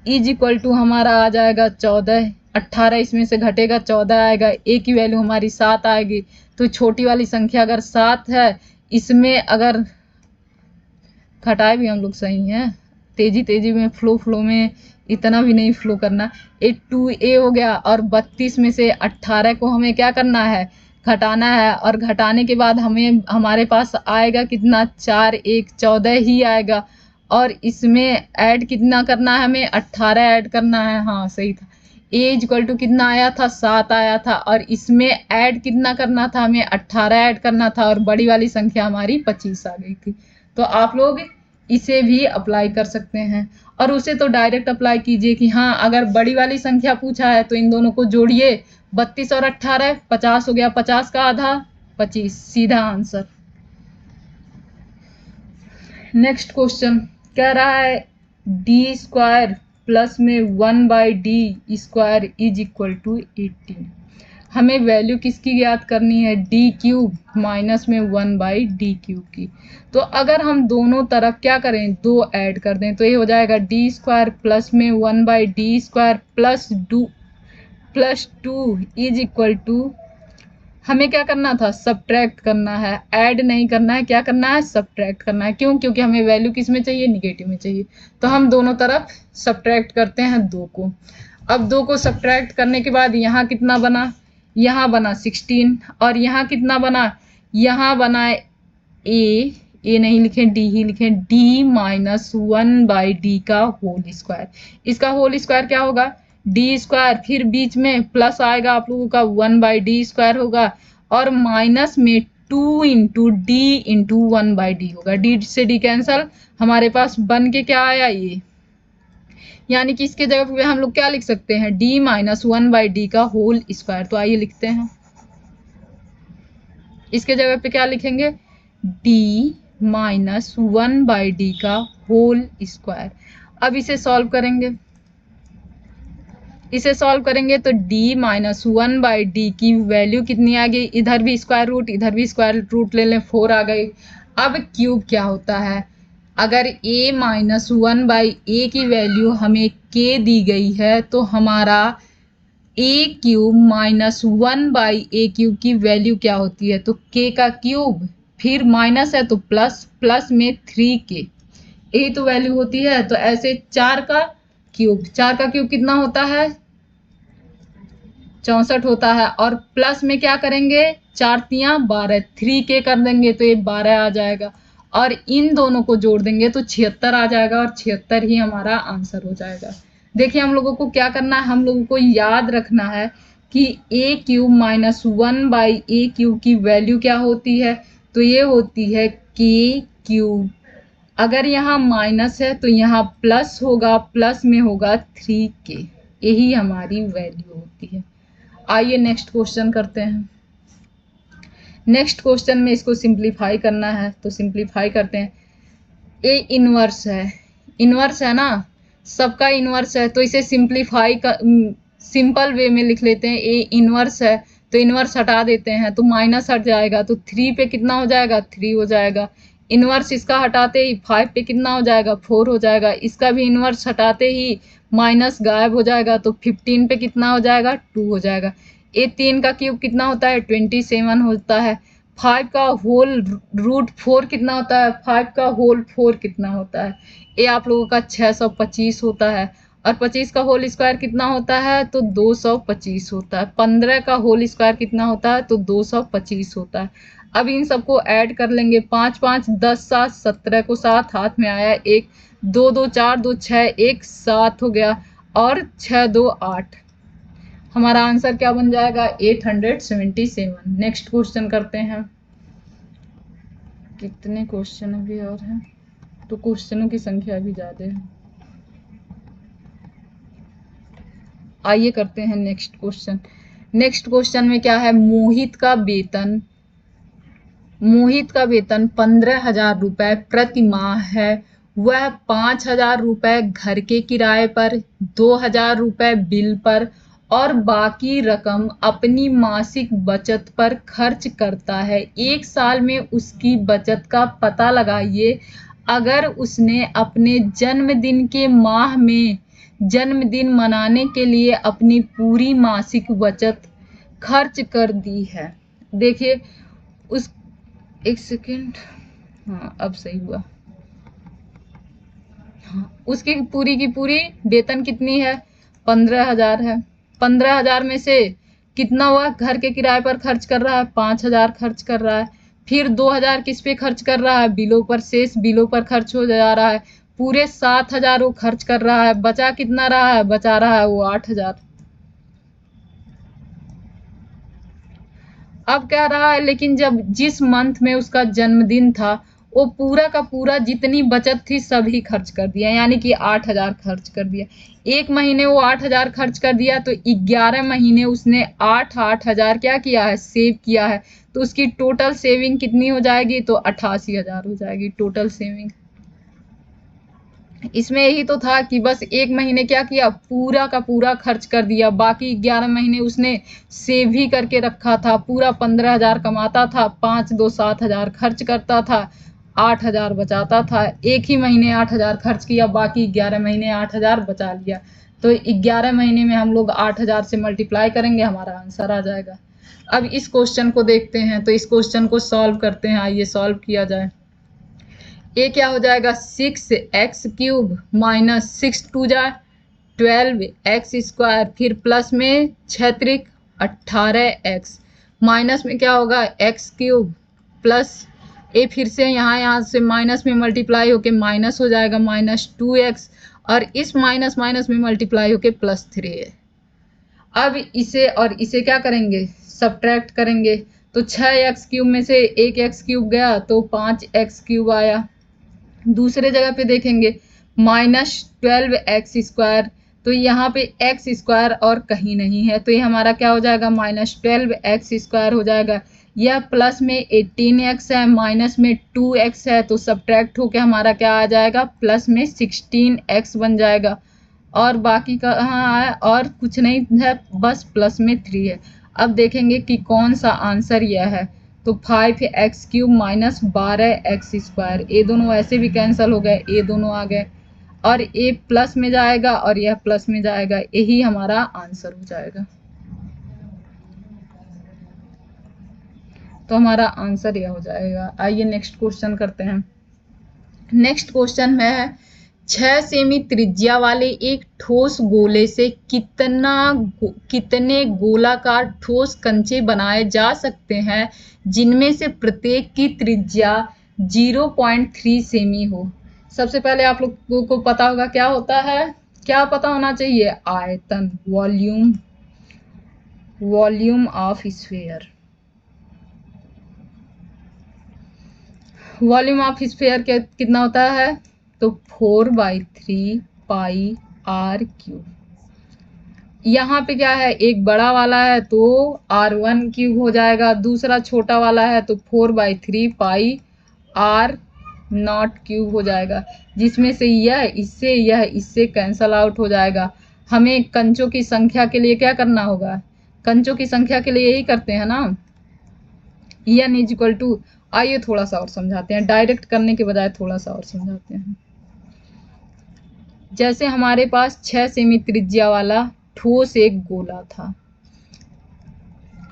Speaker 1: = हमारा आ जाएगा 14। 18 इसमें से घटेगा 14 आएगा, ए की वैल्यू हमारी 7 आएगी। तो छोटी वाली संख्या अगर 7 है, इसमें अगर घटाए भी हम लोग सही है, तेजी में फ्लो में इतना भी नहीं फ्लो करना। 2a हो गया और 32 में से 18 को हमें क्या करना है, घटाना है। और घटाने के बाद हमें हमारे पास आएगा कितना, 4 1 14 ही आएगा। और इसमें ऐड कितना करना है, हमें 18 ऐड करना है। हाँ सही था। a इक्वल टू कितना आया था, 7 आया था। और इसमें ऐड कितना करना था, हमें 18 ऐड करना था। और बड़ी वाली संख्या हमारी 25 आ गई थी। तो आप लोग इसे भी अप्लाई कर सकते हैं। और उसे तो डायरेक्ट अप्लाई कीजिए कि हाँ अगर बड़ी वाली संख्या पूछा है तो इन दोनों को जोड़िए, 32 और 18 50 हो गया, 50 का आधा 25, सीधा आंसर। नेक्स्ट क्वेश्चन कह रहा है डी स्क्वायर प्लस में 1/d² इज इक्वल टू 18। हमें वैल्यू किसकी ज्ञात करनी है, डी क्यूब माइनस में 1/d³ की। तो अगर हम दोनों तरफ क्या करें, 2 ऐड कर दें, तो ये हो जाएगा d² प्लस में 1/d² plus 2 is equal to, हमें क्या करना था, सब्ट्रैक्ट करना है, ऐड नहीं करना है, क्या करना है, सब्ट्रैक्ट करना है। क्यों, क्योंकि हमें वैल्यू किस में चाहिए, निगेटिव में चाहिए। तो हम दोनों तरफ सब्ट्रैक्ट करते हैं 2 को। अब 2 को सब्ट्रैक्ट करने के बाद यहाँ कितना बना, यहाँ बना 16। और यहाँ कितना बना, यहाँ बना ए नहीं लिखें, डी ही लिखें, d माइनस 1/d का होल स्क्वायर। इसका होल स्क्वायर क्या होगा, d², फिर बीच में प्लस आएगा आप लोगों का 1/d² होगा, और माइनस में 2 इंटू डी इंटू 1/d होगा। डी से डी कैंसल, हमारे पास बन के क्या आया ये, यानी कि इसके जगह पे हम लोग क्या लिख सकते हैं, d माइनस 1/d का होल स्क्वायर। तो आइए लिखते हैं, इसके जगह पे क्या लिखेंगे, d माइनस 1/d का होल स्क्वायर। अब इसे सॉल्व करेंगे, इसे सॉल्व करेंगे तो d माइनस 1/d की वैल्यू कितनी आ गई, इधर भी स्क्वायर रूट इधर भी स्क्वायर रूट ले लें, 4 आ गई। अब क्यूब क्या होता है, अगर a माइनस 1/a की वैल्यू हमें k दी गई है, तो हमारा a³ माइनस 1/a³ की वैल्यू क्या होती है, तो k का क्यूब, फिर माइनस है तो प्लस, प्लस में 3k, यही तो वैल्यू होती है। तो ऐसे 4 का क्यूब, 4 का क्यूब कितना होता है, 64 होता है। और प्लस में क्या करेंगे, 4 तियां 12, 3k कर देंगे तो ये 12 आ जाएगा। और इन दोनों को जोड़ देंगे तो 76 आ जाएगा, और 76 ही हमारा आंसर हो जाएगा। देखिए हम लोगों को क्या करना है, हम लोगों को याद रखना है कि a³ माइनस 1/a³ की वैल्यू क्या होती है, तो ये होती है k³। अगर यहाँ माइनस है तो यहाँ प्लस होगा, प्लस में होगा 3k, यही हमारी वैल्यू होती है। आइए नेक्स्ट क्वेश्चन करते हैं। नेक्स्ट क्वेश्चन में इसको सिंप्लीफाई करना है, तो सिंप्लीफाई करते हैं। ए इनवर्स है, इनवर्स है ना, सबका इनवर्स है, तो इसे सिंप्लीफाई का सिंपल वे में लिख लेते हैं। ए इनवर्स है तो इनवर्स हटा देते हैं, तो माइनस हट जाएगा, तो 3 पे कितना हो जाएगा, 3 हो जाएगा। इनवर्स इसका हटाते ही 5 पे कितना हो जाएगा, 4 हो जाएगा। इसका भी इनवर्स हटाते ही माइनस गायब हो जाएगा, तो 15 पे कितना हो जाएगा, 2 हो जाएगा। ए 3 का क्यूब कितना होता है, 27 होता है। 5 का होल रूट 4 कितना होता है, 5 का होल 4 कितना होता है, ये आप लोगों का 625 होता है। और 25 का होल स्क्वायर कितना होता है, तो 225 होता है। 15 का होल स्क्वायर कितना होता है, तो 225 होता है। अब इन सबको ऐड कर लेंगे, 5 5 10 7 17 को 7 हाथ में आया, 1 2 2 4 2 6 1 7 हो गया, और 6 2 8। हमारा आंसर क्या बन जाएगा, 877। नेक्स्ट क्वेश्चन करते हैं। कितने क्वेश्चन अभी और हैं, तो क्वेश्चनों की संख्या भी ज्यादा है। आइए करते हैं नेक्स्ट क्वेश्चन। नेक्स्ट क्वेश्चन में क्या है, मोहित का वेतन 15,000 रुपए प्रति माह है। वह 5,000 रुपए घर के किराए पर, 2,000 रुपए बिल पर और बाकी रकम अपनी मासिक बचत पर खर्च करता है। एक साल में उसकी बचत का पता लगाइए। अगर उसने अपने जन्मदिन के माह में जन्मदिन मनाने के लिए अपनी पूरी मासिक बचत खर्च कर दी है। देखिए उस, एक सेकेंड, हाँ अब सही हुआ। हाँ, उसकी पूरी की पूरी वेतन कितनी है, 15,000 है। 15,000 में से कितना हुआ, घर के किराए पर खर्च कर रहा है, 5,000 खर्च कर रहा है। फिर 2,000 किस पे खर्च कर रहा है, बिलों पर, शेष बिलों पर खर्च हो जा रहा है। पूरे 7,000 वो खर्च कर रहा है। बचा कितना रहा है, बचा रहा है वो 8,000। अब कह रहा है लेकिन जब जिस मंथ में उसका जन्मदिन था वो पूरा का पूरा जितनी बचत थी सभी खर्च कर दिया, यानी कि 8,000 खर्च कर दिया। एक महीने वो 8,000 खर्च कर दिया तो 11 महीने उसने 8,000 क्या किया है, सेव किया है। तो उसकी टोटल सेविंग कितनी हो जाएगी, तो 88,000 हो जाएगी टोटल सेविंग। इसमें यही तो था कि बस एक महीने क्या किया, पूरा का पूरा खर्च कर दिया, बाकी 11 महीने उसने सेव भी करके रखा था। पूरा 15,000 कमाता था, 5 2 7,000 खर्च करता था, 8,000 बचाता था। एक ही महीने 8,000 खर्च किया, बाकी 11 महीने 8,000 बचा लिया। तो 11 महीने में हम लोग 8,000 से मल्टीप्लाई करेंगे, हमारा आंसर आ जाएगा। अब इस क्वेश्चन को देखते हैं, तो इस क्वेश्चन को सॉल्व करते हैं। आइए सॉल्व किया जाए। ये क्या हो जाएगा, 6x³ माइनस 6 2 जा 12x², फिर प्लस में 6 18x, माइनस में क्या होगा x³ प्लस ये फिर से यहाँ से माइनस में मल्टीप्लाई होके माइनस हो जाएगा -2x, और इस माइनस माइनस में मल्टीप्लाई होके +3 है। अब इसे और इसे क्या करेंगे, सब्ट्रैक्ट करेंगे। तो 6x³ में से एक x³ गया तो 5x³ आया। दूसरे जगह पे देखेंगे -12x², तो यहाँ पे x² और कहीं नहीं है, तो ये हमारा क्या हो जाएगा, -12x² हो जाएगा। यह प्लस में 18x है, माइनस में 2x है, तो सब्ट्रैक्ट होके हमारा क्या आ जाएगा, प्लस में 16x बन जाएगा। और बाकी का हाँ है, और कुछ नहीं है, बस प्लस में 3 है। अब देखेंगे कि कौन सा आंसर यह है। तो 5x³ माइनस 12x², ये दोनों ऐसे भी कैंसिल हो गए, ये दोनों आ गए, और ये प्लस में जाएगा और यह प्लस में जाएगा, यही हमारा आंसर हो जाएगा। तो हमारा आंसर यह हो जाएगा। आइए नेक्स्ट क्वेश्चन करते हैं। नेक्स्ट क्वेश्चन में है 6 सेमी त्रिज्या वाले एक ठोस गोले से कितने गोलाकार ठोस कंचे बनाए जा सकते हैं जिनमें से प्रत्येक की त्रिज्या 0.3 सेमी हो। सबसे पहले आप लोगों को पता होगा क्या होता है, क्या पता होना चाहिए, आयतन, volume of sphere. Volume of sphere कितना होता है, तो 4/3 पाई r³। यहाँ पे क्या है, एक बड़ा वाला है तो r1³ हो जाएगा, दूसरा छोटा वाला है तो 4/3 पाई r0³ हो जाएगा, जिसमें से यह इससे कैंसल आउट हो जाएगा। हमें कंचों की संख्या के लिए क्या करना होगा, कंचों की संख्या के लिए यही करते हैं ना, n=, आइए थोड़ा सा और समझाते हैं, डायरेक्ट करने के बजाय थोड़ा सा और समझाते हैं। जैसे हमारे पास 6 सेमी त्रिज्या वाला ठोस एक गोला था,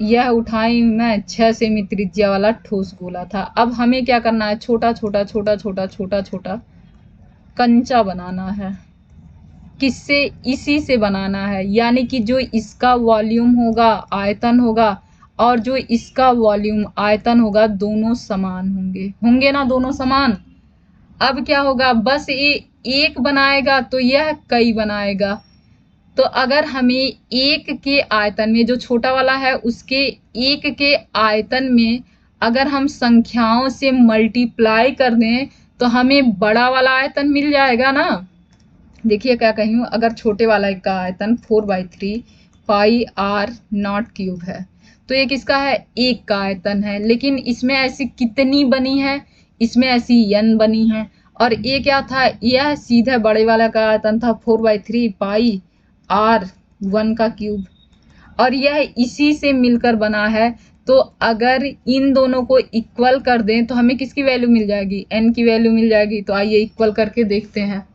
Speaker 1: यह उठाई मैं 6 सेमी त्रिज्या वाला ठोस गोला था। अब हमें क्या करना है, छोटा छोटा छोटा छोटा छोटा छोटा कंचा बनाना है। किससे, इसी से बनाना है, यानी कि जो इसका वॉल्यूम होगा, आयतन होगा, और जो इसका वॉल्यूम आयतन होगा, दोनों समान होंगे ना, दोनों समान। अब क्या होगा, बस ये एक बनाएगा तो यह कई बनाएगा। तो अगर हमें एक के आयतन में, जो छोटा वाला है उसके एक के आयतन में अगर हम संख्याओं से मल्टीप्लाई कर दें तो हमें बड़ा वाला आयतन मिल जाएगा ना। देखिए क्या कही हूँ, अगर छोटे वाला का आयतन 4/3 पाई r0³ है तो ये किसका है, एक का आयतन है, लेकिन इसमें ऐसी कितनी बनी है, इसमें ऐसी n बनी है। और ये क्या था, यह सीधे बड़े वाला का आयतन था 4/3 पाई r1³, और यह इसी से मिलकर बना है। तो अगर इन दोनों को इक्वल कर दें तो हमें किसकी वैल्यू मिल जाएगी, n की वैल्यू मिल जाएगी। तो आइए इक्वल करके देखते हैं,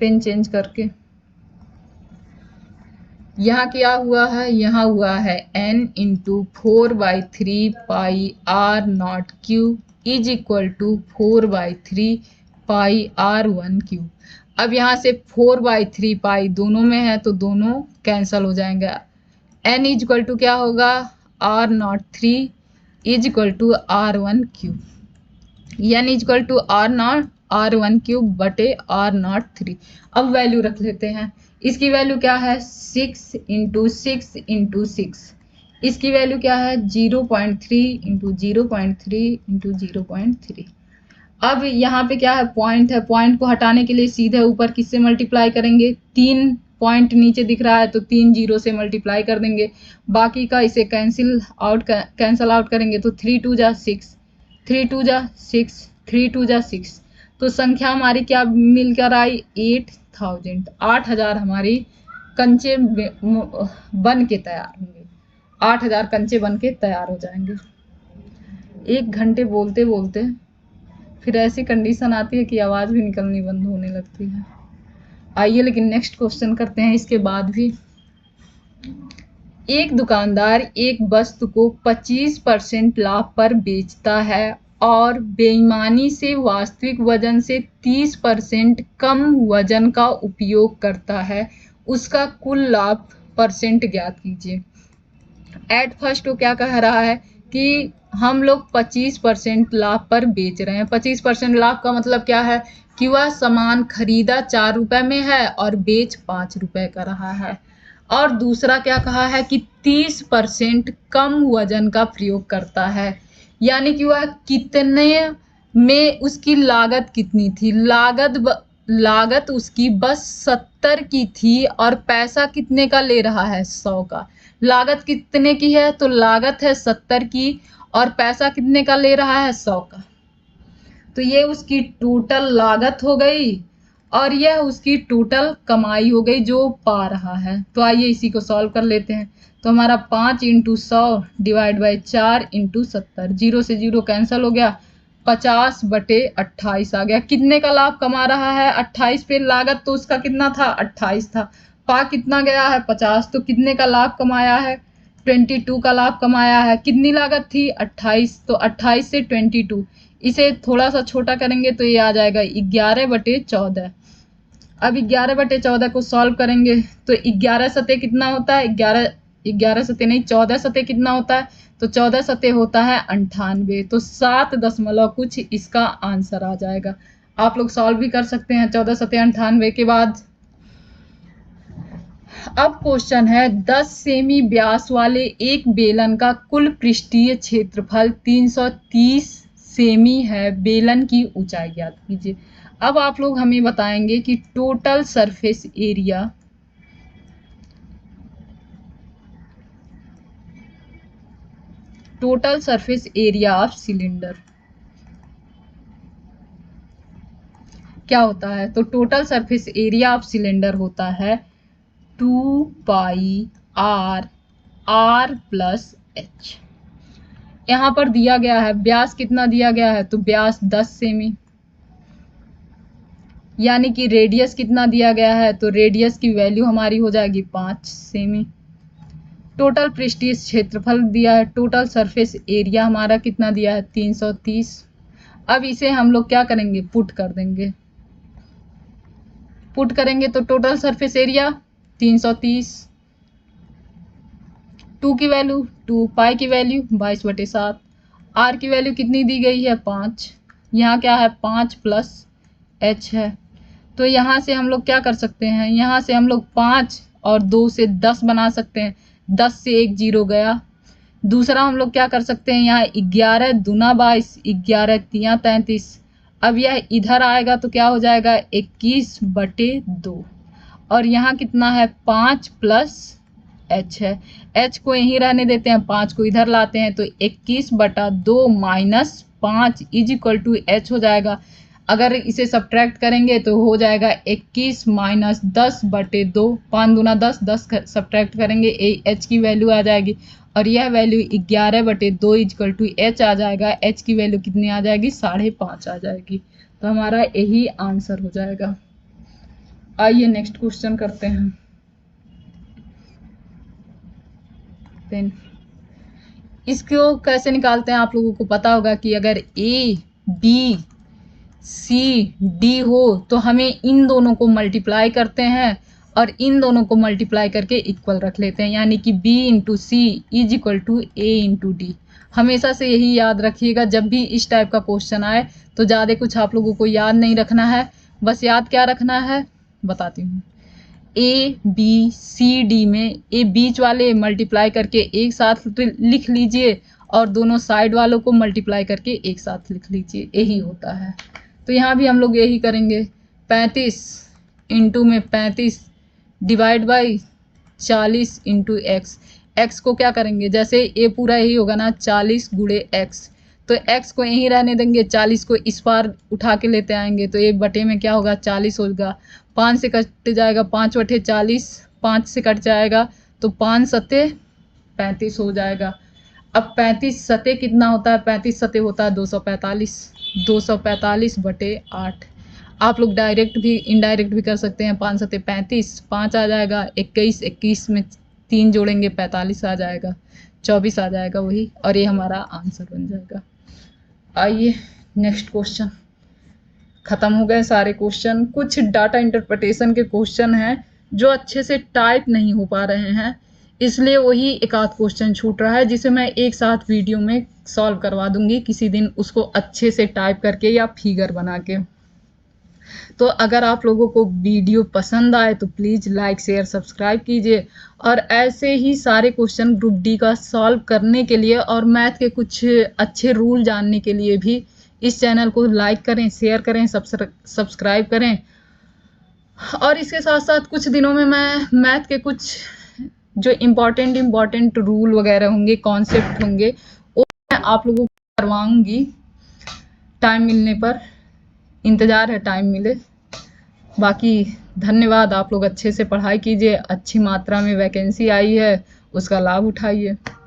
Speaker 1: पेन चेंज करके। यहाँ क्या हुआ है, यहाँ हुआ है n into 4/3 pi r naught cube is equal to 4/3 pi r1 cube. अब यहाँ से 4/3 पाई दोनों में है तो दोनों कैंसल हो जाएंगे। n इज इक्वल टू क्या होगा, r naught 3 is equal to r1 cube. n is equal to r1 cube बटे r नॉट 3। अब वैल्यू रख लेते हैं। इसकी वैल्यू क्या है, 6 इंटू 6 इंटू 6। इसकी वैल्यू क्या है, 0.3 इंटू 0.3 इंटू 0.3। अब यहाँ पे क्या है, पॉइंट है, पॉइंट को हटाने के लिए सीधे ऊपर किससे मल्टीप्लाई करेंगे, 3 पॉइंट नीचे दिख रहा है तो 3 जीरो से मल्टीप्लाई कर देंगे। बाकी का इसे कैंसिल आउट करेंगे तो 3 2 जा 6, 3 2 जा 6, 3 2 जा 6। तो संख्या हमारी क्या मिलकर आई, 8000। 8000 हमारी कंचे बन के तैयार होंगे। 8000 कंचे बन के तैयार हो जाएंगे। 1 घंटे बोलते बोलते फिर ऐसी कंडीशन आती है कि आवाज़ भी निकलनी बंद होने लगती है। आइए लेकिन नेक्स्ट क्वेश्चन करते हैं इसके बाद भी। एक दुकानदार एक वस्तु को 25% लाभ पर बेचता है और बेईमानी से वास्तविक वजन से 30% कम वजन का उपयोग करता है। उसका कुल लाभ परसेंट ज्ञात कीजिए। एट फर्स्ट वो क्या कह रहा है कि हम लोग 25% लाभ पर बेच रहे हैं। 25% लाभ का मतलब क्या है कि वह सामान खरीदा 4 रुपए में है और बेच 5 रुपए का रहा है। और दूसरा क्या कहा है कि 30% कम वजन का प्रयोग करता है, यानी कि वह कितने में उसकी लागत कितनी थी, लागत उसकी बस 70 की थी और पैसा कितने का ले रहा है, 100 का। लागत कितने की है, तो लागत है 70 की और पैसा कितने का ले रहा है, 100 का। तो ये उसकी टोटल लागत हो गई और यह उसकी टोटल कमाई हो गई जो पा रहा है। तो आइए इसी को सॉल्व कर लेते हैं। तो हमारा 5 इंटू 100 डिवाइड बाई 4 इंटू 70, 0 से 0 कैंसिल हो गया, 50 बटे 28 आ गया। कितने का लाभ कमा रहा है, 28 पे। लागत तो उसका कितना था, 28 था। पा कितना गया है, 50। तो कितने का लाभ कमाया है, 22 का लाभ कमाया है। कितनी लागत थी, 28। तो 28 से 22, इसे थोड़ा सा छोटा करेंगे तो ये आ जाएगा 11/14। अब 11/14 को सॉल्व करेंगे तो 11 सते कितना होता है, 11 सते नहीं, 14 सते कितना होता है, तो 14 सते होता है 98। तो 7 दशमलव कुछ इसका आंसर आ जाएगा। आप लोग सॉल्व भी कर सकते हैं 14 सते 98 के बाद। अब क्वेश्चन है 10 सेमी व्यास वाले एक बेलन का कुल पृष्ठीय क्षेत्रफल 330 सेमी है। बेलन की ऊंचाई ज्ञात कीजिए। अब आप लोग हमें बताएंगे कि total surface area of cylinder क्या होता है। तो total surface area of cylinder होता है 2 पाई r प्लस h। यहाँ पर दिया गया है व्यास कितना दिया गया है, तो व्यास 10 सेमी, यानी कि रेडियस कितना दिया गया है, तो रेडियस की वैल्यू हमारी हो जाएगी 5 सेमी। टोटल पृष्ठीय क्षेत्रफल दिया है, टोटल सरफेस एरिया हमारा कितना दिया है, 330। अब इसे हम लोग क्या करेंगे, पुट कर देंगे। पुट करेंगे तो टोटल सरफेस एरिया 330, 2 की वैल्यू 2, पाई की वैल्यू 22/7, r की वैल्यू कितनी दी गई है, 5। यहाँ क्या है, 5 प्लस h है। तो यहाँ से हम लोग क्या कर सकते हैं, यहाँ से हम लोग 5 और 2 से 10 बना सकते हैं। 10 से 1 0 गया। दूसरा हम लोग क्या कर सकते हैं, यहाँ 11 दूना 22, 11 तिया 33। अब यह इधर आएगा तो क्या हो जाएगा, 21/2। और यहाँ कितना है, 5 प्लस h है। h को यहीं रहने देते हैं, 5 को इधर लाते हैं तो 21/2 minus 5 is equal to h हो जाएगा। अगर इसे सब्ट्रैक्ट करेंगे तो हो जाएगा 21 माइनस 10/2, 5 दूना 10, 10 सब्ट्रैक्ट करेंगे h की वैल्यू आ जाएगी और यह वैल्यू 11/2 इक्वल टू h आ जाएगा। h की वैल्यू कितनी आ जाएगी, 5.5 आ जाएगी। तो हमारा यही आंसर हो जाएगा। आइए नेक्स्ट क्वेश्चन करते हैं। पेन। इसको कैसे निकालते हैं आप लोगों को पता होगा कि अगर ए बी सी डी हो तो हमें इन दोनों को मल्टीप्लाई करते हैं और इन दोनों को मल्टीप्लाई करके इक्वल रख लेते हैं, यानी कि b into c is equal to a into d. हमेशा से यही याद रखिएगा, जब भी इस टाइप का क्वेश्चन आए तो ज़्यादा कुछ आप लोगों को याद नहीं रखना है, बस याद क्या रखना है बताती हूँ। ए बी सी डी में ए बीच वाले मल्टीप्लाई करके एक साथ लिख लीजिए और दोनों साइड वालों को मल्टीप्लाई करके एक साथ लिख लीजिए, यही होता है। तो यहाँ भी हम लोग यही करेंगे। 35 इंटू में 35 divide by 40 into x. X को क्या करेंगे, जैसे ए पूरा यही होगा ना 40 गुणे एक्स, तो एक्स को यहीं रहने देंगे, 40 को इस पार उठा के लेते आएंगे तो एक बटे में क्या होगा 40 होगा। 5 से कट जाएगा, 5 बटे 40, 5 से कट जाएगा तो 5 सत्ते 35 हो जाएगा। अब 35 सते कितना होता है, 35 सते होता है 245, 245 बटे 8। आप लोग डायरेक्ट भी इनडायरेक्ट भी कर सकते हैं। 5 सते 35, 5 आ जाएगा, 21, 21 में 3 जोड़ेंगे 45 आ जाएगा, 24 आ जाएगा वही, और ये हमारा आंसर बन जाएगा। आइए नेक्स्ट क्वेश्चन। ख़त्म हो गए सारे क्वेश्चन। कुछ डाटा इंटरप्रिटेशन के क्वेश्चन हैं जो अच्छे से टाइप नहीं हो पा रहे हैं, इसलिए वही एक आध क्वेश्चन छूट रहा है, जिसे मैं एक साथ वीडियो में सॉल्व करवा दूंगी किसी दिन, उसको अच्छे से टाइप करके या फिगर बना के। तो अगर आप लोगों को वीडियो पसंद आए तो प्लीज़ लाइक शेयर सब्सक्राइब कीजिए, और ऐसे ही सारे क्वेश्चन ग्रुप डी का सॉल्व करने के लिए और मैथ के कुछ अच्छे रूल जानने के लिए भी इस चैनल को लाइक करें, शेयर करें, सब्सक्राइब करें। और इसके साथ साथ कुछ दिनों में मैं मैथ के कुछ जो इम्पॉर्टेंट रूल वगैरह होंगे, कॉन्सेप्ट होंगे, वो मैं आप लोगों को करवाऊंगी टाइम मिलने पर। इंतज़ार है टाइम मिले। बाकी धन्यवाद। आप लोग अच्छे से पढ़ाई कीजिए, अच्छी मात्रा में वैकेंसी आई है उसका लाभ उठाइए।